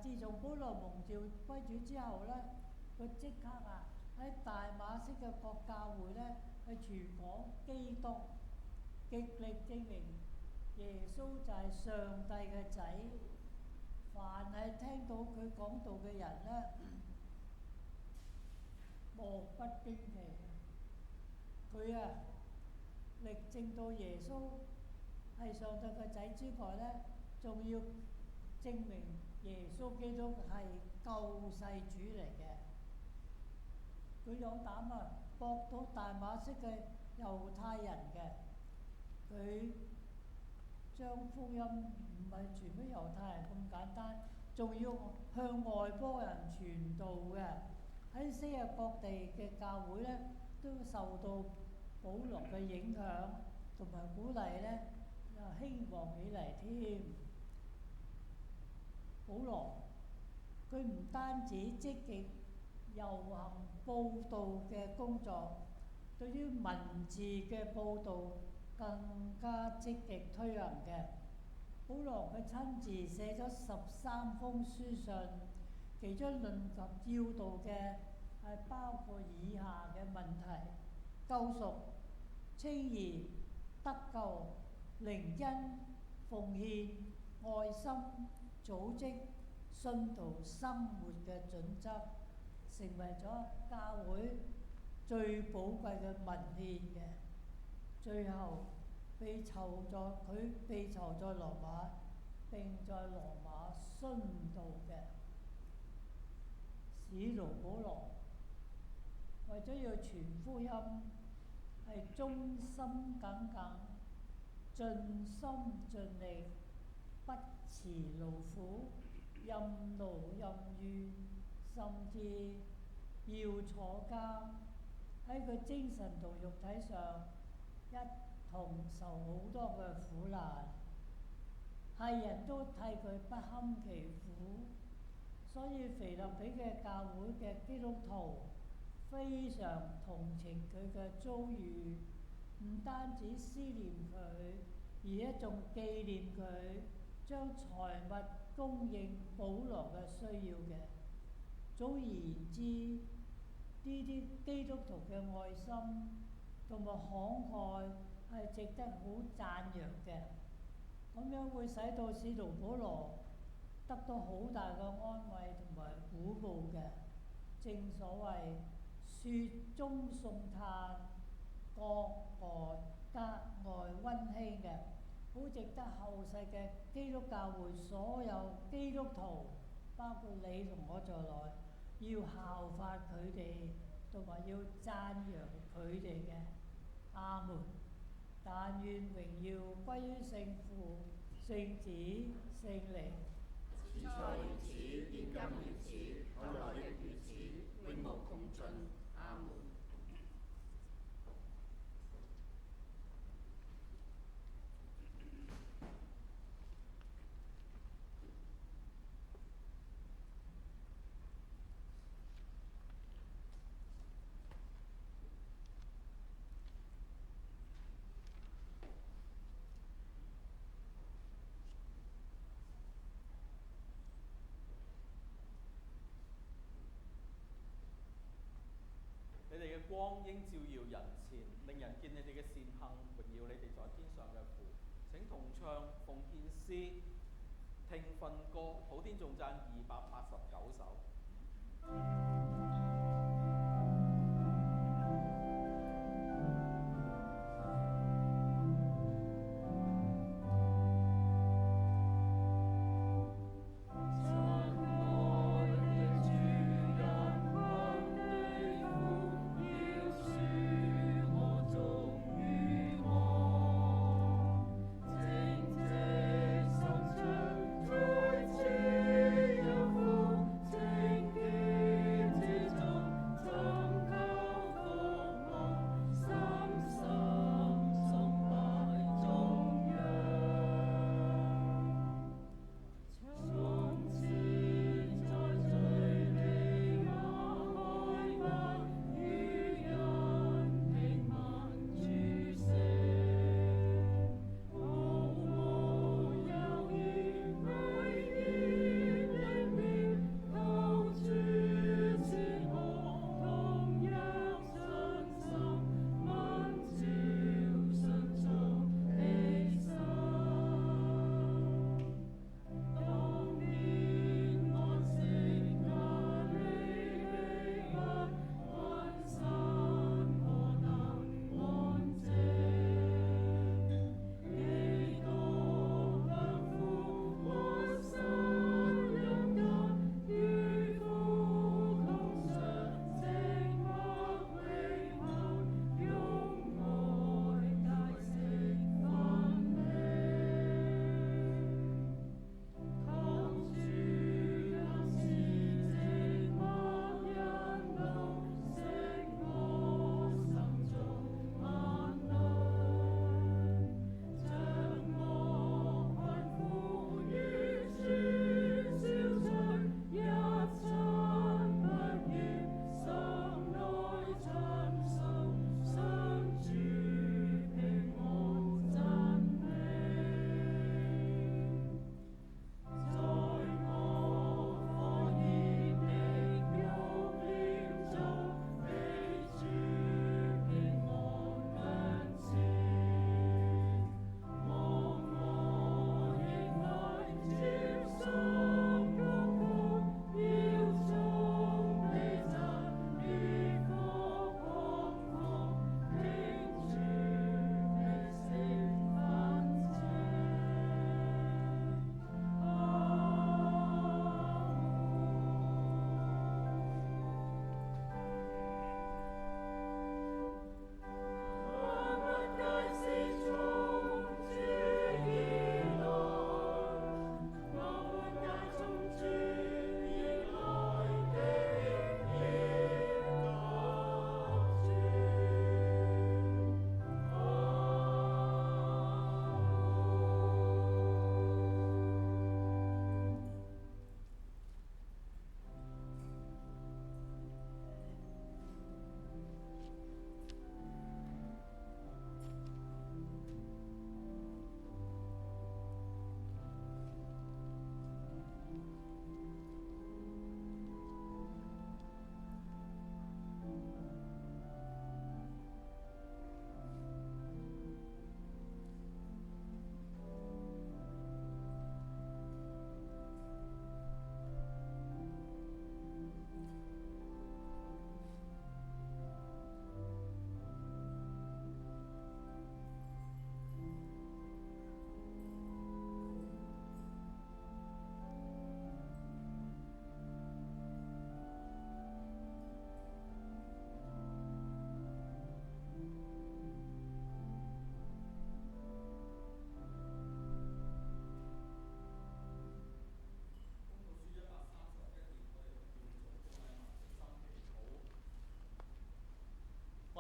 自從保羅蒙召歸主之後呢，佢即刻喺大馬色嘅各教會呢，去傳講基督，極力證明耶穌就係上帝嘅仔。凡係聽到佢講道嘅人呢，莫不驚奇。佢力證到耶穌係上帝嘅仔之外呢，仲要證明耶穌基督係救世主嚟嘅。佢有膽駁到大馬色嘅猶太人嘅，佢將福音唔係傳俾猶太人咁簡單，仲要向外邦人傳道嘅。喺世界各地嘅教會呢，都受到保羅嘅影響同埋鼓勵呢，又興旺起嚟添。保羅佢唔單止積極遊行報道嘅工作，對於文字嘅報導更加積極推行嘅。保羅佢親自寫咗13封書信，其中論及要道嘅係包括以下嘅問題：救贖、稱義、得救、靈恩、奉獻、愛心、組織、信徒生活嘅準則，成為咗教會最寶貴嘅文獻嘅。最後佢被囚在羅馬，並在羅馬殉道嘅。使徒保羅為咗要傳福音，係忠心耿耿、盡心盡力、不辭勞苦、任勞任怨，甚至要坐監。喺佢精神同肉體上一同受好多嘅苦難，係人都替佢不堪其苦，所以腓立比嘅教會嘅基督徒非常同情佢嘅遭遇，唔單止思念佢，而且仲紀念佢，將財物供應保羅嘅需要嘅。總而言之，呢啲基督徒嘅愛心同埋慷慨係值得好讚揚嘅。咁樣會使到使徒保羅得到好大嘅安慰同埋鼓舞嘅。正所謂雪中送炭，國外格外溫馨嘅，好值得後世嘅基督教會所有基督徒，包括你同我在內，要效法佢哋，同埋要讚揚佢哋嘅。阿門。但願榮耀歸於聖父、聖子、聖靈。始初如此，現今如此，後來亦如此，永無窮盡。阿門。你哋嘅光應照耀人前，令人見你哋嘅善行，榮耀你哋在天上嘅父。請同唱奉獻詩、聽訓歌，普天頌讚289首。在此有福，請記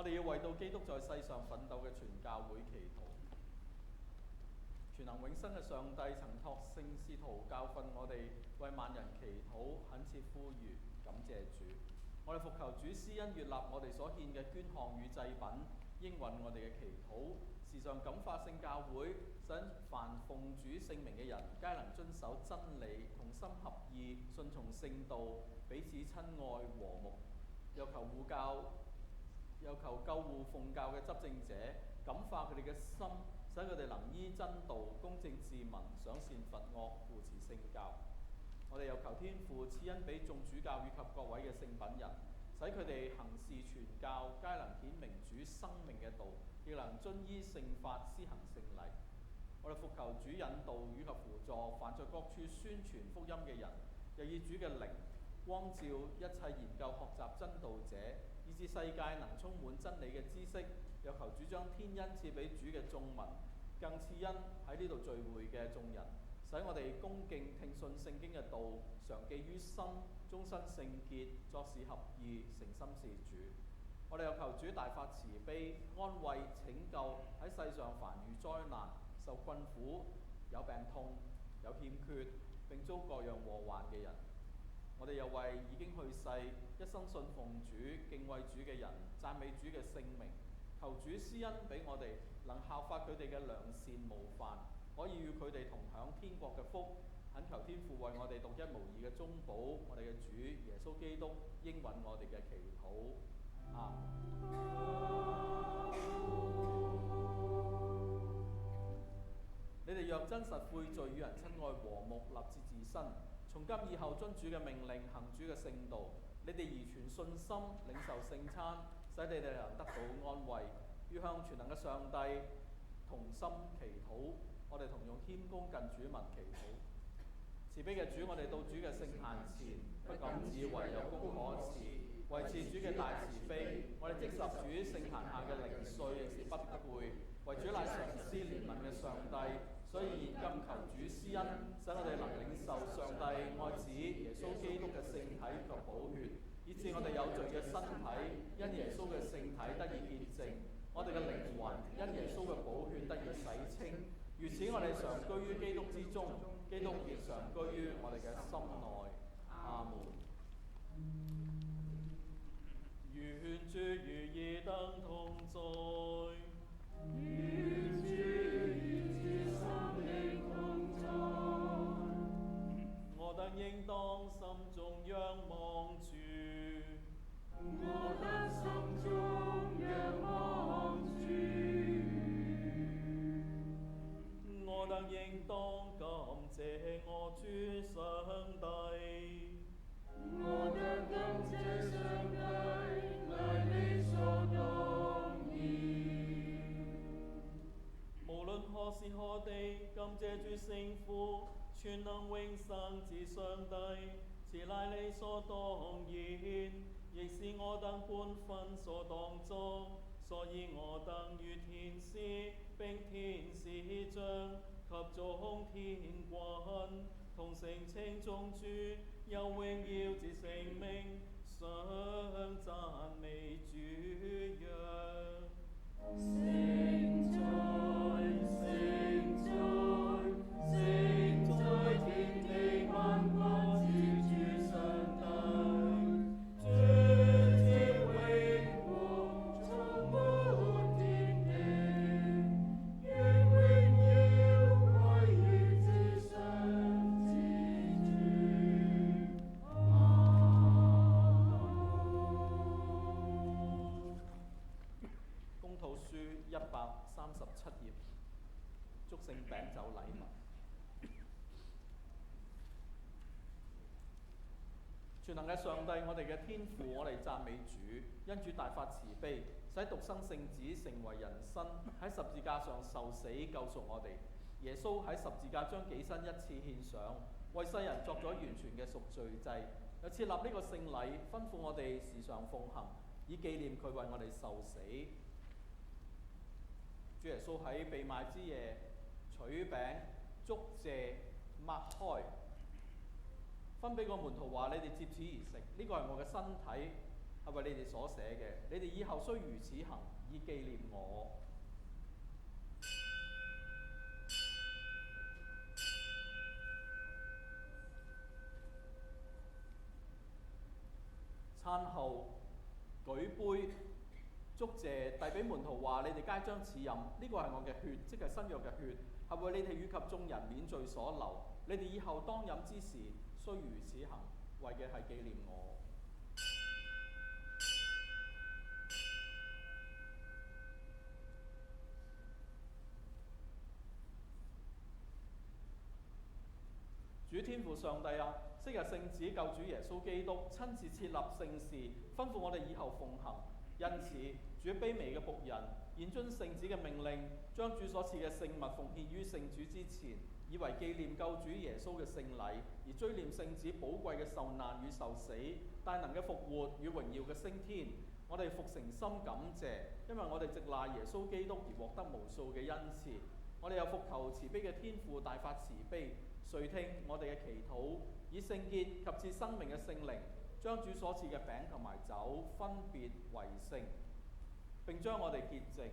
我哋要為到基督在世上奮鬥嘅全教會祈禱。全能永生嘅上帝曾託聖使徒教訓我哋為萬人祈禱，懇切呼籲，感謝主。我哋伏求主施恩悅納我哋所獻嘅捐項與祭品，應允我哋嘅祈禱，時常感化聖教會，使凡奉主聖名嘅人，皆能遵守真理，同心合意，順從聖道，彼此親愛和睦。又求救護奉教嘅執政者，感化佢哋嘅心，使佢哋能依真道，公正治民，賞善罰惡，扶持聖教。我哋又求天父賜恩俾眾主教以及各位嘅聖品人，使佢哋行事傳教，皆能顯明主生命嘅道，亦能遵依聖法施行聖禮。我哋伏求主引導以及輔助凡在各處宣傳福音嘅人，又以主嘅靈光照一切研究學習真道者，以致世界能充滿真理嘅知識。又求主將天恩賜俾主嘅眾民，更賜恩喺呢度聚會嘅眾人，使我哋恭敬聽信聖經嘅道，常記於心，終身聖潔，作事合意，誠心事主。我哋又求主大發慈悲，安慰拯救喺世上凡遇災難、受困苦、有病痛、有欠缺並遭各樣禍患嘅人。我哋又為已經去世、一生信奉主、敬畏主嘅人，讚美主嘅聖名，求主施恩俾我哋，能效法佢哋嘅良善模範，可以與佢哋同享天國嘅福。懇求天父為我哋獨一無二嘅中保，我哋嘅主耶穌基督應允我哋嘅祈禱。阿們。你哋若真實悔罪，與人親愛和睦，立志自新，從今以後遵主嘅命令，行主嘅聖道，你哋宜存信心，領受聖餐，使你哋能得到安慰。要向全能嘅上帝同心祈禱，我哋同用謙恭近主民祈禱。慈悲嘅主，我哋到主嘅聖壇前，不敢以為有功可辭，維持主嘅大慈悲。我哋即受主聖壇下嘅零碎，亦是不配。為主乃常施憐憫嘅上帝，所以現今求主施恩，使我哋能領受上帝愛子耶穌基督嘅聖體及寶血，以致我哋有罪嘅身體因耶穌嘅聖體得以潔淨，我哋嘅靈魂因耶穌嘅寶血得以洗清。如此，我哋常居於基督之中，基督亦常居於我哋嘅心內。阿門。願主與義等同在，願主與至心靈同在。我等應當心中仰望主，我等心中仰望主。我等應當感謝我主上帝，我等感謝上帝，乃理所當然。無論何時何地，感謝主聖父，全能永生之上帝，此乃理所當然，亦是我等本分所當作。所以我等與天使並天使長及眾天君同聲稱頌主，有榮耀之聖名，相讚美主曰：聖哉，聖哉，聖哉，天地萬國之主上帝，主之榮光充滿天地，願榮耀歸於至上之主。公禱書137頁，祝聖餅酒禮物。全能嘅上帝，我哋嘅天父，我哋讚美主，因主大發慈悲，使獨生聖子成為人身，喺十字架上受死救贖我哋。耶穌喺十字架將己身一次獻上，為世人作咗完全嘅贖罪祭，又設立呢個聖禮，吩咐我哋時常奉行，以紀念佢為我哋受死。主耶穌喺被賣之夜取餅，祝謝，擘開，分俾個門徒話：你哋接此而食，呢個係我嘅身體，係為你哋所寫嘅。你哋以後須如此行，以紀念我。餐後舉杯祝謝，遞俾門徒話：你哋皆將此飲，呢個係我嘅血，即係新約嘅血，係為你哋與及眾人免罪所流。你哋以後當飲之時，須如此行，為嘅係紀念我。主天父上帝啊，昔日聖子救主耶穌基督親自設立聖事，吩咐我哋以後奉行。因此，主卑微嘅僕人現遵聖子嘅命令，將主所賜嘅聖物奉獻於聖主之前，以為紀念救主耶穌嘅聖禮，而追念聖子寶貴嘅受難與受死、大能嘅復活與榮耀嘅升天。我哋復誠心感謝，因為我哋藉賴耶穌基督而獲得無數嘅恩賜。我哋又伏求慈悲嘅天父大發慈悲，垂聽我哋嘅祈禱，以聖潔及賜生命嘅聖靈，將主所賜嘅餅同埋酒分別為聖，並將我哋潔淨，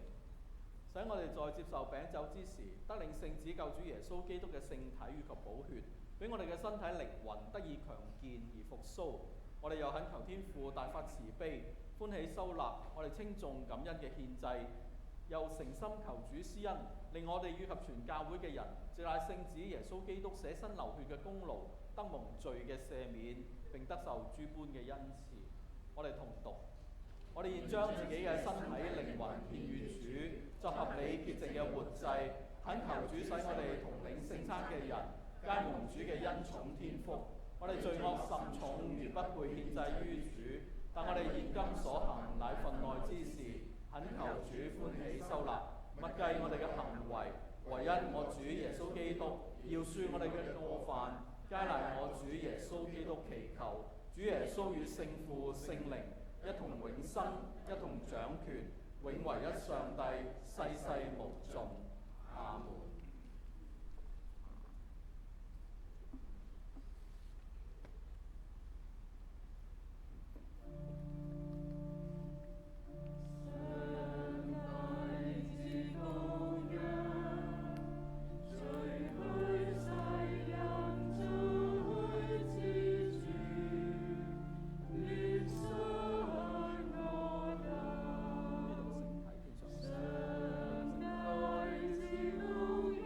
使我哋在接受餅酒之時，得領聖子救主耶穌基督嘅聖體與及寶血，俾我哋嘅身體靈魂得以強健而復甦。我哋又懇求天父大發慈悲，歡喜收納我哋稱頌感恩嘅獻祭，又誠心求主施恩，令我哋與及全教會嘅人，藉賴聖子耶穌基督捨身流血嘅功勞，得蒙罪嘅赦免，並得受諸般嘅恩賜。我哋同讀。我哋現將自己嘅身體靈魂獻於主，作合理潔淨嘅活祭，懇求主使我哋同領聖餐嘅人，皆蒙主嘅恩寵天福。我哋罪惡甚重，如不配獻祭於主，但我哋現今所行乃分內之事，懇求主歡喜收納。勿計我哋嘅行為，唯因我主耶穌基督饒恕我哋嘅過犯，皆賴我主耶穌基督祈求。主耶穌與聖父、聖靈一同永生，一同掌權，永為一上帝，世世無盡。阿門。上帝之羔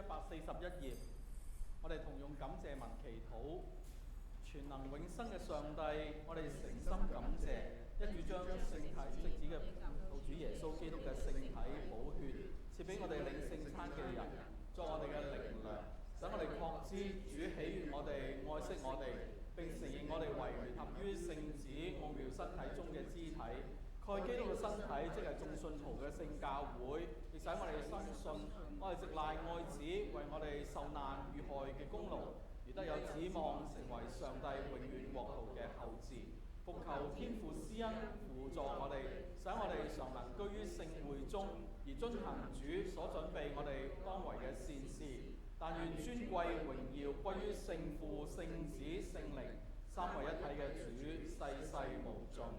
141頁，我哋同用感謝文祈禱。全能永生嘅上帝，我哋誠心感謝，一主將聖體即子嘅主耶穌基督嘅聖體寶血，賜俾我哋領聖餐嘅人，作我哋嘅靈糧，使我哋確知主喜悅我哋，愛惜我哋，並承認我哋為聯合於聖子奧妙身體中嘅肢體。蓋基督嘅身體，即係眾信徒嘅聖教會，亦使我哋深信，我哋直賴愛子為我哋受難遇害嘅功勞，而得有指望成為上帝永遠國度嘅後嗣。伏求天父施恩輔助我哋，使我哋常能居於聖會中，而遵行主所準備我哋當為嘅善事。但願尊貴榮耀歸於聖父、聖子、聖靈三位一體嘅主，世世無盡。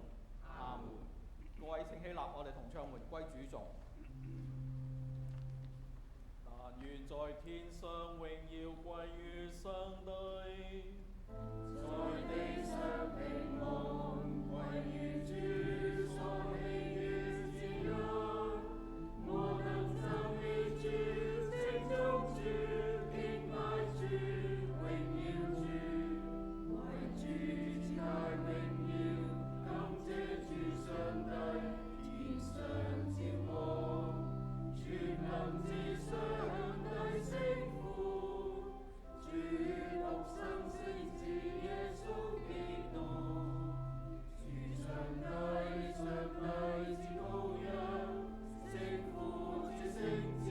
阿門。各位請起立，我哋同唱玫瑰主頌。但願在天上榮耀歸於上帝，在地上平安歸於主所喜悅之恩。我能讚美主，稱頌主，敬拜主，榮耀主，為主至大榮耀，感謝主上帝，天上照望，全能至上帝聖父，主獨生聖子耶穌基督，主上帝之羔羊，聖父之聖子，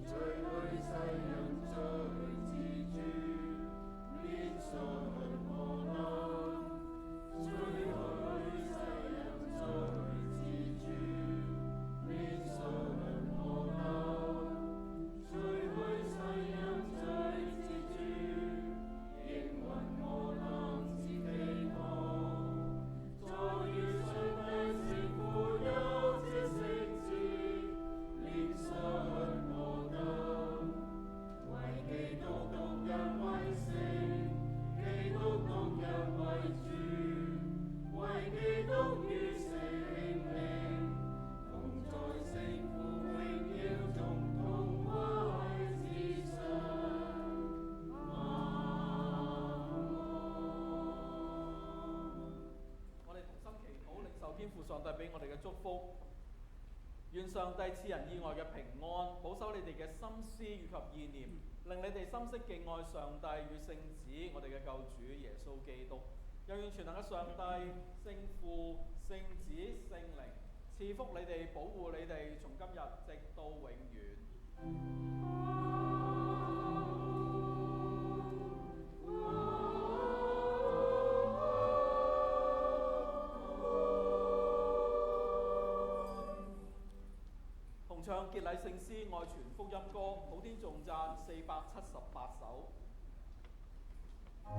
除去世人罪之主，免信我能，除去世人罪之主，免信我能，除去世人罪之主，應允我能之祈禱，在於上帝聖父有之聖子，憐恤我等，為基督獨人為聖，基督獨人為主，為基督與聖靈，同在聖父榮耀中同歸至上。我哋同心祈禱，領受天父上帝俾我哋嘅祝福。願上帝賜人意外嘅平安，保守你哋嘅心思以及意念，令你哋心識敬愛上帝與聖子，我哋嘅救主耶穌基督。又願全能嘅上帝、聖父、聖子、聖靈賜福你哋，保護你哋，從今日直到永遠。同唱結禮聖詩愛傳福音歌，普天頌讚478首。我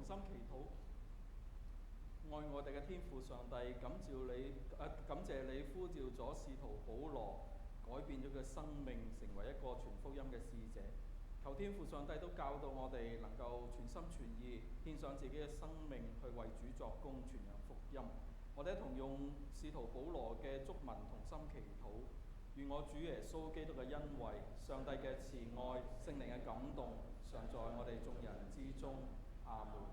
心祈禱。愛我哋嘅天父上帝，感謝你呼召咗使徒保羅，改變咗佢嘅生命，成為一個傳福音嘅使者。求天父上帝都教導我哋能夠全心全意獻上自己嘅生命去為主作工，傳揚福音。我哋一同用使徒保羅嘅祝文同心祈禱，願我主耶穌基督嘅恩惠、上帝嘅慈愛、聖靈嘅感動，常在我哋眾人之中。阿門。